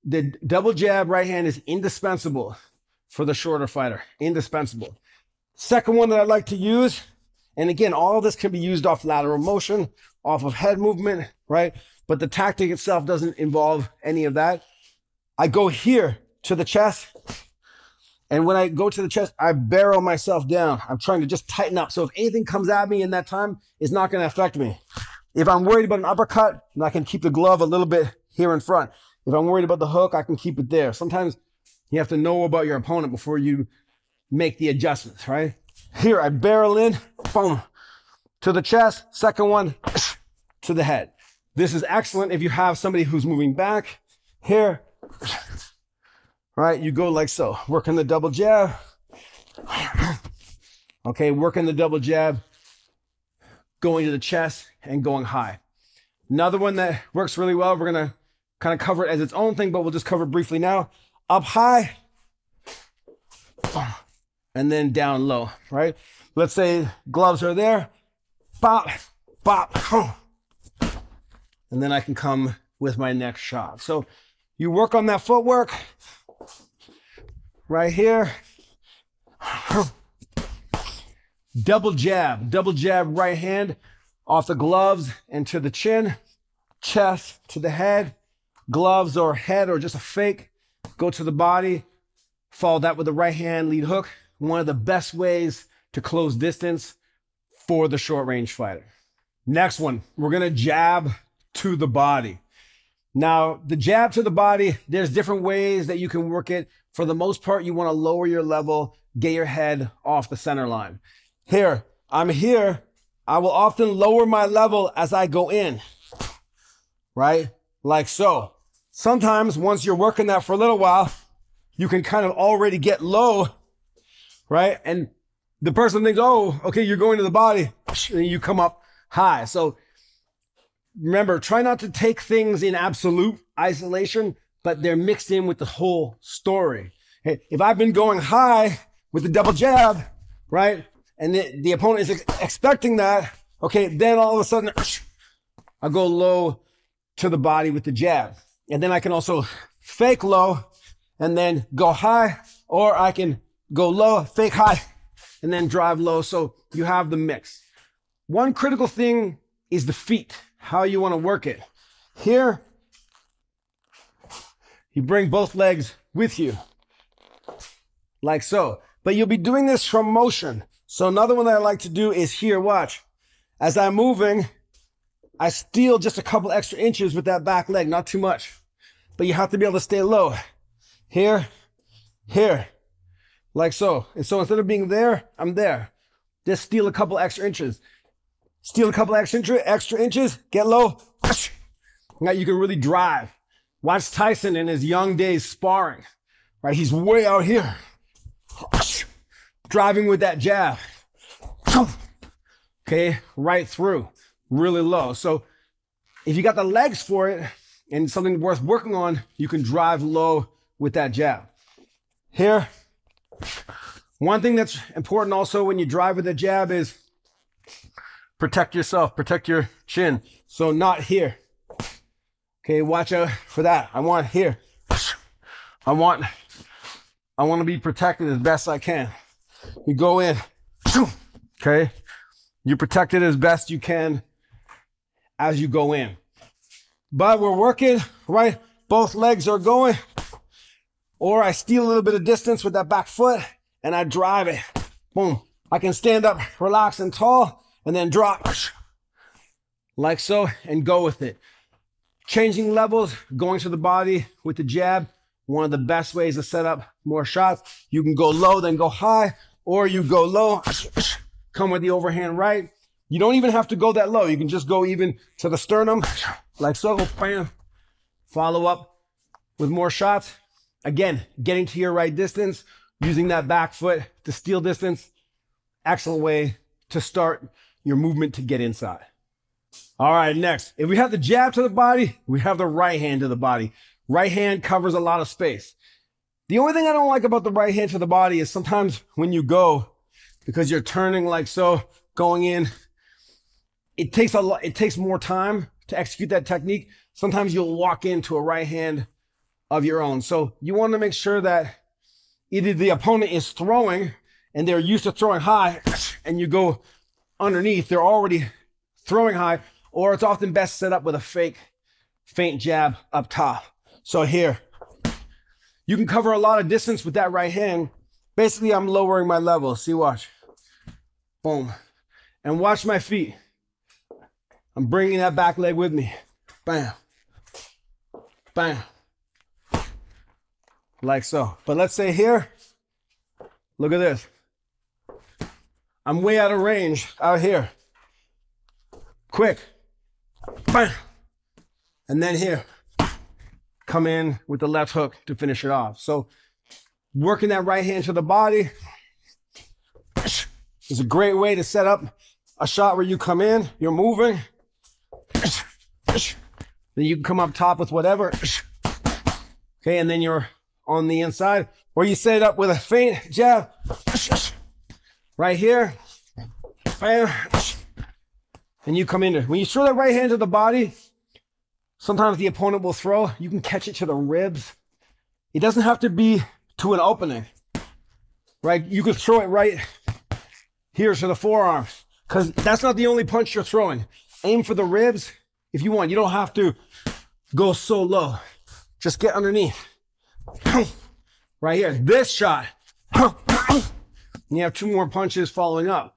The double jab right hand is indispensable for the shorter fighter, indispensable. Second one that I like to use, and again, all of this can be used off lateral motion, off of head movement, right? But the tactic itself doesn't involve any of that. I go here to the chest, and when I go to the chest, I barrel myself down. I'm trying to just tighten up. So if anything comes at me in that time, it's not going to affect me. If I'm worried about an uppercut, then I can keep the glove a little bit here in front. If I'm worried about the hook, I can keep it there. Sometimes you have to know about your opponent before you make the adjustments, right? Here, I barrel in, boom, to the chest. Second one, to the head. This is excellent if you have somebody who's moving back. Here, right, you go like so. Working the double jab. Okay, working the double jab, going to the chest and going high. Another one that works really well, we're gonna kind of cover it as its own thing, but we'll just cover it briefly now. Up high, and then down low, right? Let's say gloves are there, bop, bop, and then I can come with my next shot. So you work on that footwork right here. Double jab right hand off the gloves and to the chin, chest to the head, gloves or head or just a fake, go to the body, follow that with the right hand lead hook. One of the best ways to close distance for the short range fighter. Next one, we're gonna jab to the body. Now, the jab to the body, there's different ways that you can work it. For the most part, you wanna lower your level, get your head off the center line. Here, I'm here. I will often lower my level as I go in, right? Like so. Sometimes once you're working that for a little while, you can kind of already get low, right? And the person thinks, oh, okay, you're going to the body, and you come up high. So remember, try not to take things in absolute isolation, but they're mixed in with the whole story. Hey, if I've been going high with the double jab, right? And the opponent is expecting that, okay, then all of a sudden, I'll go low to the body with the jab. And then I can also fake low and then go high, or I can go low, fake high, and then drive low. So you have the mix. One critical thing is the feet, how you want to work it. Here, you bring both legs with you, like so. But you'll be doing this from motion. So another one that I like to do is here, watch. As I'm moving, I steal just a couple extra inches with that back leg, not too much. But you have to be able to stay low. Here, here, like so. And so instead of being there, I'm there. Just steal a couple extra inches. Steal a couple extra inches, get low. Now you can really drive. Watch Tyson in his young days sparring, right? He's way out here. Driving with that jab. Okay, right through, really low. So if you got the legs for it and something worth working on, you can drive low with that jab. Here, one thing that's important also when you drive with a jab is protect yourself, protect your chin. So not here. Okay, watch out for that. I want here. I want to be protected as best I can. You go in, okay? You protect it as best you can as you go in. But we're working, right? Both legs are going. Or I steal a little bit of distance with that back foot and I drive it. Boom. I can stand up, relax and tall, and then drop like so and go with it. Changing levels, going to the body with the jab. One of the best ways to set up more shots. You can go low, then go high, or you go low, come with the overhand right. You don't even have to go that low. You can just go even to the sternum, like so, bam. Follow up with more shots. Again, getting to your right distance, using that back foot to steal distance. Excellent way to start your movement to get inside. All right, next, if we have the jab to the body, we have the right hand to the body. Right hand covers a lot of space. The only thing I don't like about the right hand to the body is sometimes when you go, because you're turning like so, going in, it takes more time to execute that technique. Sometimes you'll walk into a right hand of your own. So you want to make sure that either the opponent is throwing and they're used to throwing high and you go underneath, they're already throwing high, or it's often best set up with a faint jab up top. So here, you can cover a lot of distance with that right hand. Basically, I'm lowering my level. See, watch. Boom. And watch my feet. I'm bringing that back leg with me. Bam. Bam. Like so. But let's say here, look at this. I'm way out of range out here. Quick. Bam. And then here, come in with the left hook to finish it off. So working that right hand to the body is a great way to set up a shot where you come in, you're moving, then you can come up top with whatever. Okay, and then you're on the inside, or you set it up with a feint jab right here, and you come in there. When you throw that right hand to the body, sometimes the opponent will throw. You can catch it to the ribs. It doesn't have to be to an opening, right? You could throw it right here to the forearms, because that's not the only punch you're throwing. Aim for the ribs if you want. You don't have to go so low. Just get underneath. Right here, this shot. And you have 2 more punches following up.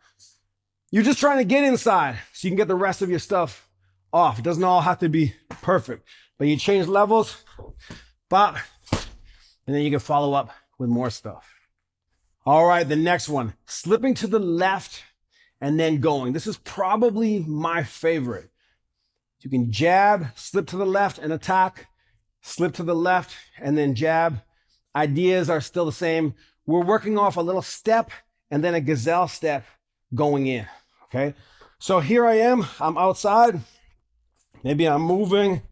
You're just trying to get inside so you can get the rest of your stuff off. It doesn't all have to be perfect, but you change levels, bop, and then you can follow up with more stuff. All right, the next one, slipping to the left and then going. This is probably my favorite. You can jab, slip to the left and attack, slip to the left and then jab. Ideas are still the same. We're working off a little step and then a gazelle step going in, okay? So here I am, I'm outside. Maybe I'm moving.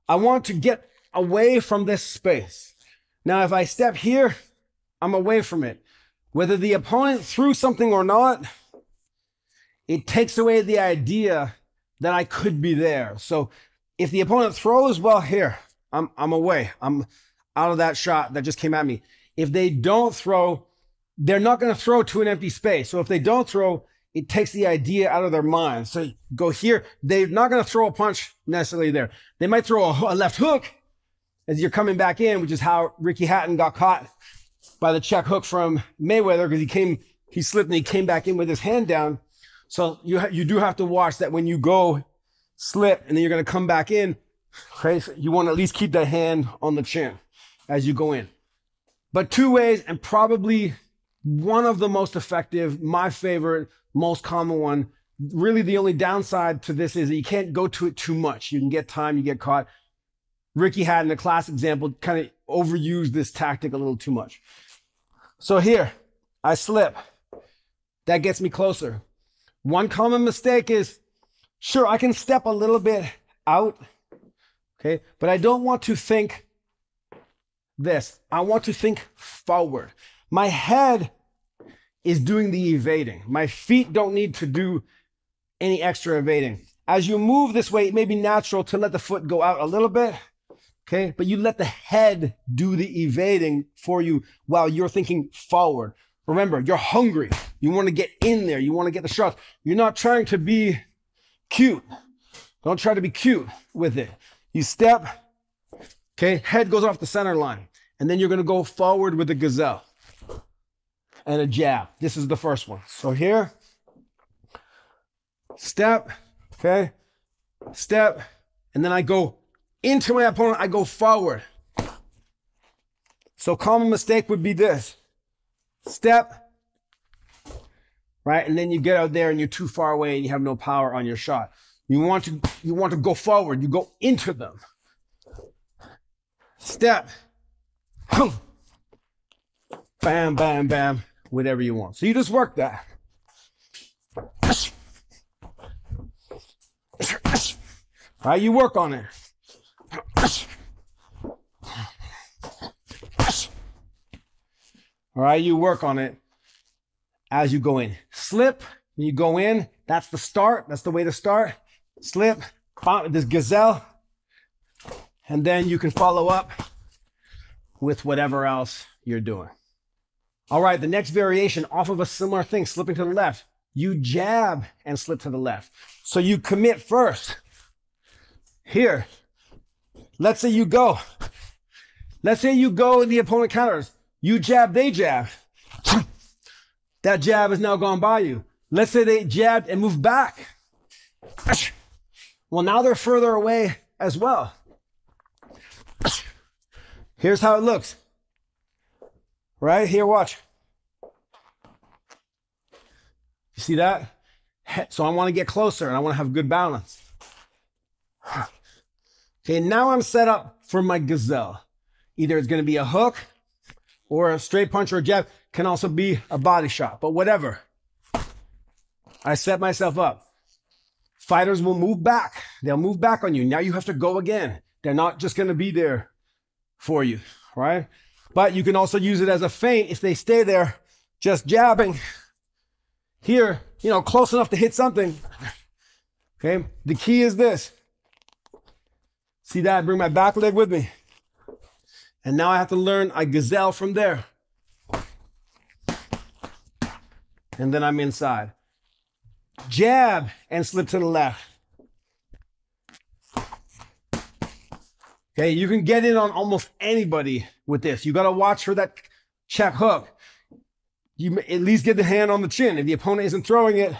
I want to get away from this space. Now, if I step here, I'm away from it. Whether the opponent threw something or not, it takes away the idea that I could be there. So if the opponent throws, well, here, I'm away. I'm out of that shot that just came at me. If they don't throw, they're not going to throw to an empty space. So if they don't throw, it takes the idea out of their mind. So go here. They're not going to throw a punch necessarily there. They might throw a left hook as you're coming back in, which is how Ricky Hatton got caught by the check hook from Mayweather, because he slipped and he came back in with his hand down. So you do have to watch that when you go slip and then you're going to come back in. Okay, so you want to at least keep that hand on the chin as you go in. But 2 ways, and probably one of the most effective, my favorite, most common one. Really the only downside to this is that you can't go to it too much. You can get time, you get caught. Ricky had in a class example kind of overused this tactic a little too much. So here, I slip. That gets me closer. One common mistake is, sure, I can step a little bit out, okay? But I don't want to think this. I want to think forward. My head is doing the evading. My feet don't need to do any extra evading. As you move this way, it may be natural to let the foot go out a little bit, okay? But you let the head do the evading for you while you're thinking forward. Remember, you're hungry. You want to get in there. You want to get the shots. You're not trying to be cute. Don't try to be cute with it. You step, okay? Head goes off the center line. And then you're going to go forward with a gazelle and a jab. This is the first one. So here, step, okay? Step, and then I go into my opponent. I go forward. So common mistake would be this. Step, right? And then you get out there and you're too far away and you have no power on your shot. You want to go forward. You go into them. Step. Bam, bam, bam, whatever you want. So you just work that. All right, you work on it. All right, you work on it as you go in. Slip, when you go in, that's the start. That's the way to start. Slip, this gazelle, and then you can follow up with whatever else you're doing. All right, the next variation off of a similar thing, slipping to the left. You jab and slip to the left. So you commit first. Here, let's say you go. Let's say you go and the opponent counters. You jab, they jab. That jab has now gone by you. Let's say they jabbed and moved back. Well, now they're further away as well. Here's how it looks. Right here, watch. You see that? So I want to get closer and I want to have good balance. Okay, now I'm set up for my gazelle. Either it's going to be a hook or a straight punch or a jab. Can also be a body shot, but whatever. I set myself up. Fighters will move back. They'll move back on you. Now you have to go again. They're not just going to be there for you, right? But you can also use it as a feint if they stay there just jabbing here, you know, close enough to hit something. Okay, the key is this. See that? Bring my back leg with me. And now I have to learn I gazelle from there. And then I'm inside. Jab and slip to the left. Okay, you can get in on almost anybody with this. You got to watch for that check hook. You at least get the hand on the chin. If the opponent isn't throwing it,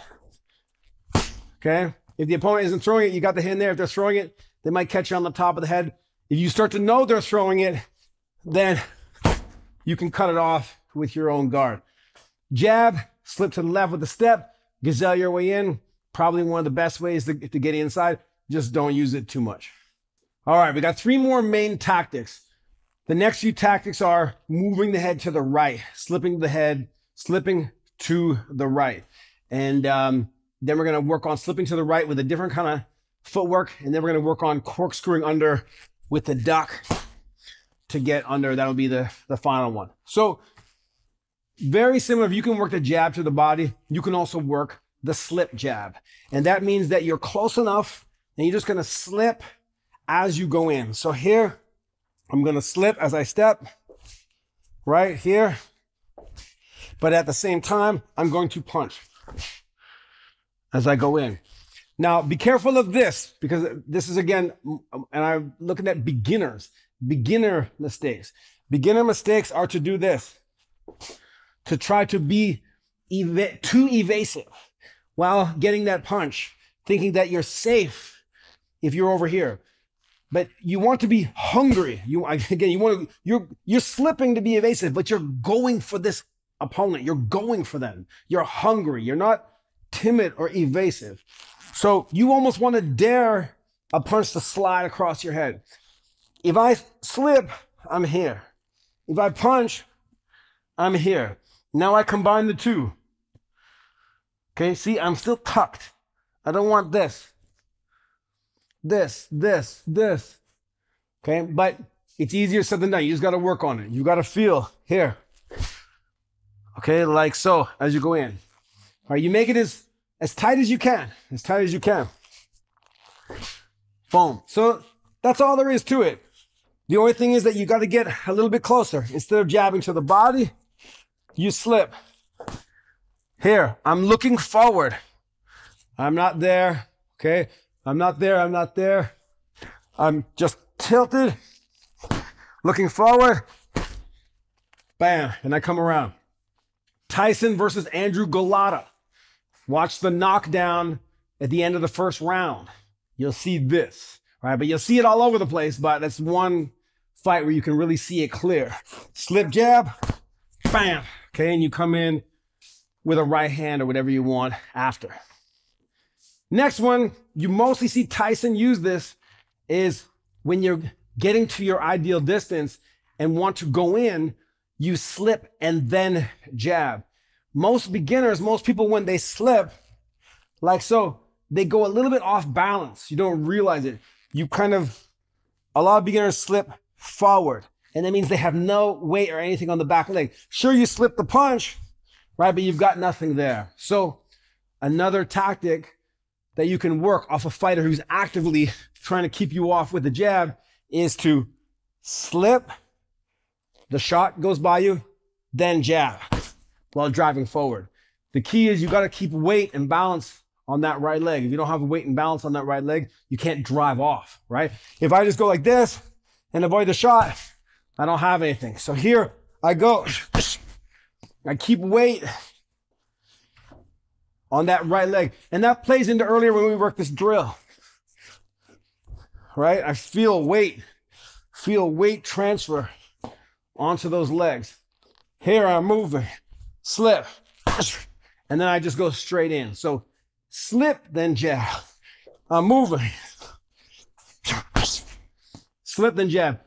okay? If the opponent isn't throwing it, you got the hand there. If they're throwing it, they might catch you on the top of the head. If you start to know they're throwing it, then you can cut it off with your own guard. Jab, slip to the left with a step, gazelle your way in. Probably one of the best ways to get inside. Just don't use it too much. All right, we got 3 more main tactics. The next few tactics are moving the head to the right, slipping the head, slipping to the right. And then we're going to work on slipping to the right with a different kind of footwork. And then we're going to work on corkscrewing under with the duck to get under. That'll be the final one. So very similar. If you can work the jab to the body, you can also work the slip jab. And that means that you're close enough and you're just going to slip as you go in. So here, I'm going to slip as I step right here. But at the same time, I'm going to punch as I go in. Now, be careful of this, because this is, again, and I'm looking at beginner mistakes. Beginner mistakes are to do this, to try to be too evasive while getting that punch, thinking that you're safe if you're over here. But you want to be hungry. You're slipping to be evasive, but you're going for this opponent. You're going for them. You're hungry. You're not timid or evasive. So you almost want to dare a punch to slide across your head. If I slip, I'm here. If I punch, I'm here. Now I combine the two. Okay, see, I'm still tucked. I don't want this. This. Okay, but it's easier said than done. You just got to work on it. You got to feel here. Okay, like so as you go in. All right, you make it as tight as you can. As tight as you can. Boom. So that's all there is to it. The only thing is that you got to get a little bit closer. Instead of jabbing to the body, you slip. Here, I'm looking forward. I'm not there. Okay. I'm not there. I'm just tilted, looking forward, bam, and I come around. Tyson versus Andrew Golota. Watch the knockdown at the end of the first round. You'll see this, right? But you'll see it all over the place, but that's one fight where you can really see it clear. Slip jab, bam, okay, and you come in with a right hand or whatever you want after. Next one, you mostly see Tyson use this, is when you're getting to your ideal distance and want to go in, you slip and then jab. Most beginners, most people, when they slip, like so, they go a little bit off balance. You don't realize it. A lot of beginners slip forward, and that means they have no weight or anything on the back leg. Sure, you slip the punch, right? But you've got nothing there. So another tactic that you can work off a fighter who's actively trying to keep you off with the jab is to slip, the shot goes by you, then jab while driving forward. The key is you got to keep weight and balance on that right leg. If you don't have weight and balance on that right leg, you can't drive off, right? If I just go like this and avoid the shot, I don't have anything. So here I go. I keep weight on that right leg. And that plays into earlier when we worked this drill, right? I feel weight transfer onto those legs. Here I'm moving, slip, and then I just go straight in. So slip, then jab. I'm moving, slip, then jab.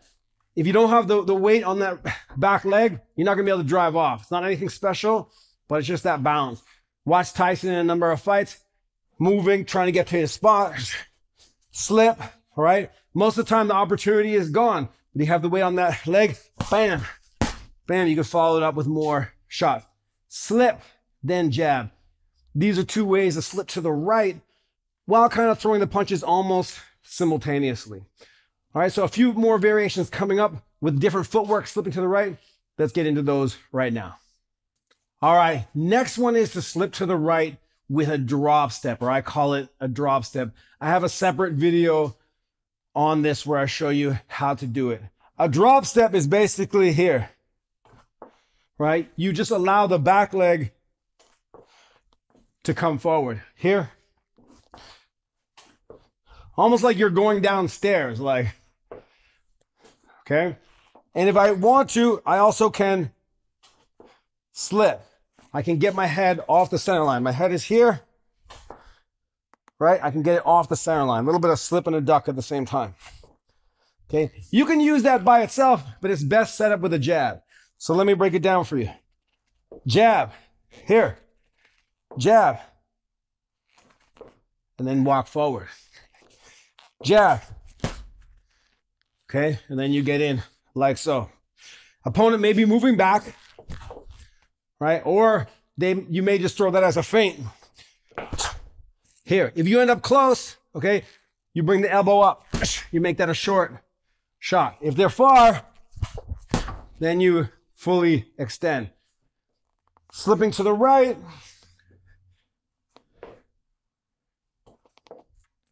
If you don't have the weight on that back leg, you're not gonna be able to drive off. It's not anything special, but it's just that balance. Watch Tyson in a number of fights, moving, trying to get to his spot, slip, all right? Most of the time, the opportunity is gone. You have the weight on that leg, bam, bam, you can follow it up with more shots. Slip, then jab. These are two ways to slip to the right while kind of throwing the punches almost simultaneously. All right, so a few more variations coming up with different footwork, slipping to the right. Let's get into those right now. All right, next one is to slip to the right with a drop step, or I call it a drop step. I have a separate video on this where I show you how to do it. A drop step is basically here, right? You just allow the back leg to come forward. Here, almost like you're going downstairs, like, okay? And if I want to, I also can slip. I can get my head off the center line. My head is here, right? I can get it off the center line. A little bit of slip and a duck at the same time. Okay, you can use that by itself, but it's best set up with a jab. So let me break it down for you. Jab, here, jab, and then walk forward. Jab, okay, and then you get in like so. Opponent may be moving back, right? Or you may just throw that as a feint. Here, if you end up close, okay, you bring the elbow up. You make that a short shot. If they're far, then you fully extend. Slipping to the right.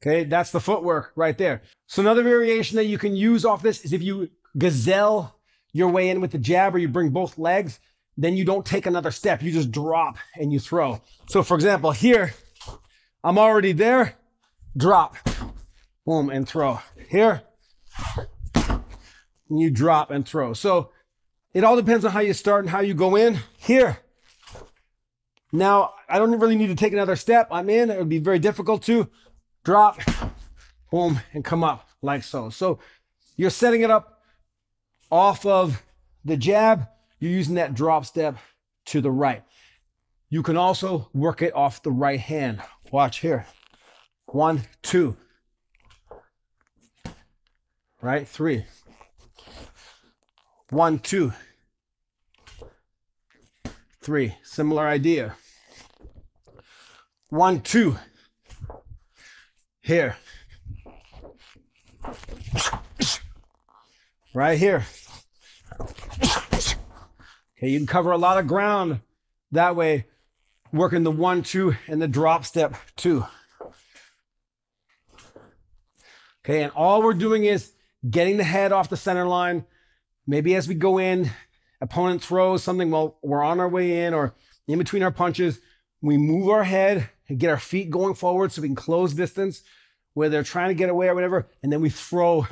Okay, that's the footwork right there. So another variation that you can use off this is if you gazelle your way in with the jab, or you bring both legs, then you don't take another step. You just drop and you throw. So for example, here, I'm already there, drop, boom, and throw. Here, and you drop and throw. So it all depends on how you start and how you go in. Here, now I don't really need to take another step. I'm in, it would be very difficult to drop, boom, and come up like so. So you're setting it up off of the jab. You're using that drop step to the right. You can also work it off the right hand. Watch here. 1, 2. Right? 3. 1, 2. 3. Similar idea. 1, 2. Here. Right here. Okay, you can cover a lot of ground that way, working the 1, 2 and the drop step 2. Okay, and all we're doing is getting the head off the center line. Maybe as we go in, opponent throws something while we're on our way in or in between our punches, we move our head and get our feet going forward so we can close distance where they're trying to get away or whatever, and then we throw,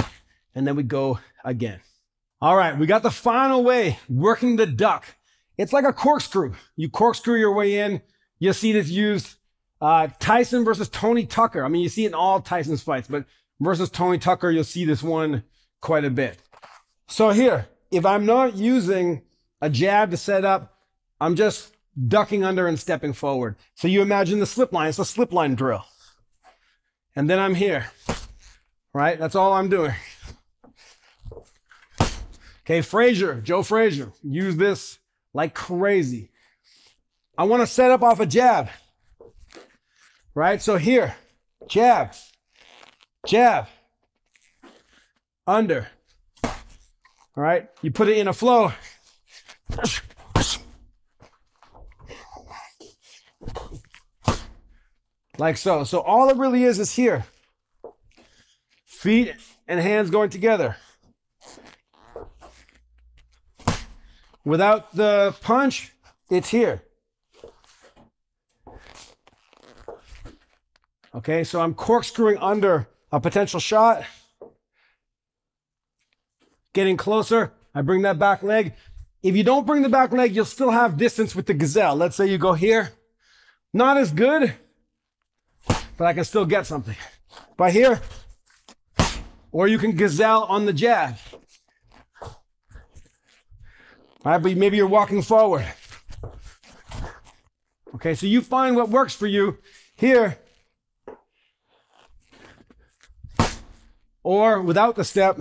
and then we go again. All right, we got the final way, working the duck. It's like a corkscrew. You corkscrew your way in. You'll see this used Tyson versus Tony Tucker. I mean, you see it in all Tyson's fights, but versus Tony Tucker, you'll see this one quite a bit. So here, if I'm not using a jab to set up, I'm just ducking under and stepping forward. So you imagine the slip line. It's a slip line drill. And then I'm here, right? That's all I'm doing. Okay, Joe Frazier, use this like crazy. I want to set up off a jab, right? So here, jab, jab, under, all right? You put it in a flow. Like so. So all it really is here. Feet and hands going together. Without the punch, it's here. Okay, so I'm corkscrewing under a potential shot. Getting closer, I bring that back leg. If you don't bring the back leg, you'll still have distance with the gazelle. Let's say you go here. Not as good, but I can still get something. By here, or you can gazelle on the jab. All right, but maybe you're walking forward. Okay, so you find what works for you here, or without the step,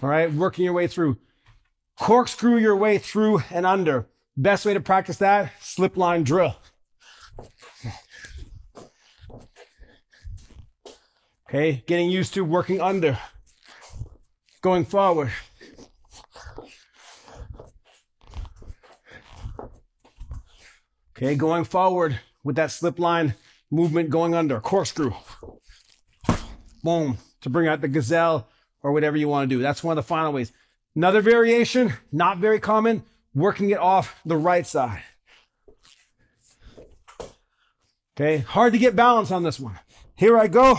All right, working your way through. Corkscrew your way through and under. Best way to practice that, slip line drill. Okay, getting used to working under. Going forward. Okay, going forward with that slip line movement, going under, corkscrew. Boom, to bring out the gazelle or whatever you want to do. That's one of the final ways. Another variation, not very common, working it off the right side. Okay, hard to get balance on this one. Here I go.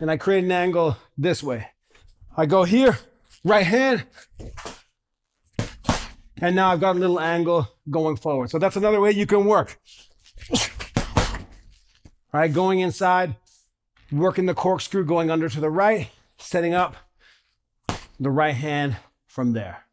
And I create an angle this way. I go here, right hand. And now I've got a little angle going forward. So that's another way you can work. All right, going inside, working the corkscrew, going under to the right, setting up the right hand from there.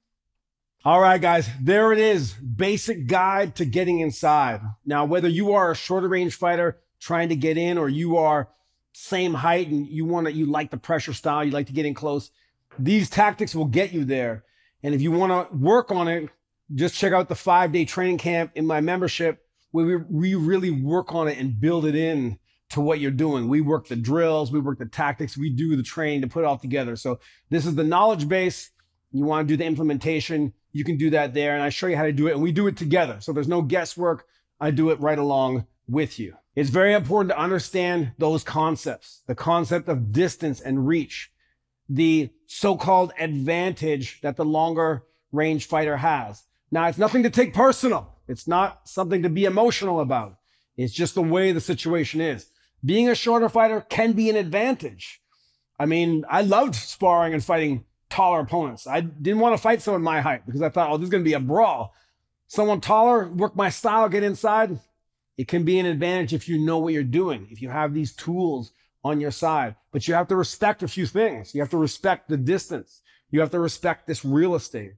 All right, guys, there it is. Basic guide to getting inside. Now, whether you are a shorter range fighter trying to get in, or you are same height and you like the pressure style, you like to get in close, these tactics will get you there. And if you want to work on it, just check out the 5-day training camp in my membership, where we really work on it and build it in to what you're doing. We work the drills, we work the tactics, we do the training to put it all together. So this is the knowledge base. You want to do the implementation, you can do that there. And I show you how to do it, and we do it together. So there's no guesswork. I do it right along with you. It's very important to understand those concepts, the concept of distance and reach, the so-called advantage that the longer range fighter has. Now, it's nothing to take personal. It's not something to be emotional about. It's just the way the situation is. Being a shorter fighter can be an advantage. I mean, I loved sparring and fighting taller opponents. I didn't want to fight someone my height because I thought, oh, this is going to be a brawl. Someone taller, work my style, get inside. It can be an advantage if you know what you're doing, if you have these tools on your side. But you have to respect a few things. You have to respect the distance. You have to respect this real estate.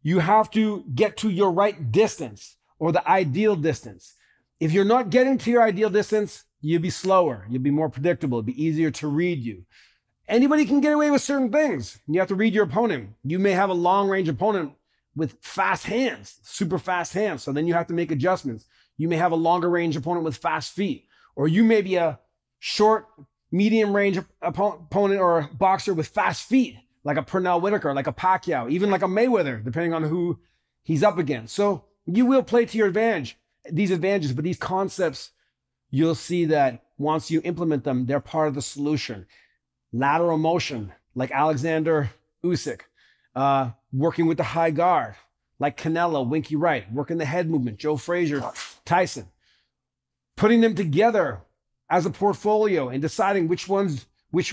You have to get to your right distance, or the ideal distance. If you're not getting to your ideal distance, you'll be slower. You'll be more predictable. It'll be easier to read you. Anybody can get away with certain things. You have to read your opponent. You may have a long range opponent with fast hands, super fast hands. So then you have to make adjustments. You may have a longer range opponent with fast feet, or you may be a short, medium range opponent or a boxer with fast feet, like a Pernell Whitaker, like a Pacquiao, even like a Mayweather, depending on who he's up against. So you will play to your advantage, these advantages, but these concepts, you'll see that once you implement them, they're part of the solution. Lateral motion, like Alexander Usyk, working with the high guard, like Canelo, Winky Wright, working the head movement, Joe Frazier, Tyson, putting them together as a portfolio and deciding which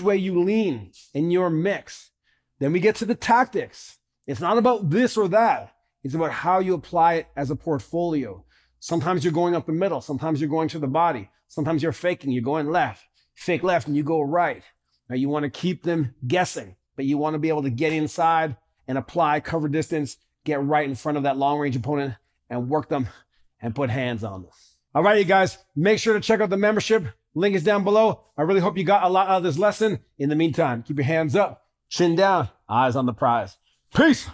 way you lean in your mix. Then we get to the tactics. It's not about this or that. It's about how you apply it as a portfolio. Sometimes you're going up the middle. Sometimes you're going to the body. Sometimes you're faking. You're going left, fake left, and you go right. Now you want to keep them guessing, but you want to be able to get inside and apply cover distance, get right in front of that long range opponent and work them and put hands on them. All right, you guys, make sure to check out the membership. Link is down below. I really hope you got a lot out of this lesson. In the meantime, keep your hands up, chin down, eyes on the prize. Peace.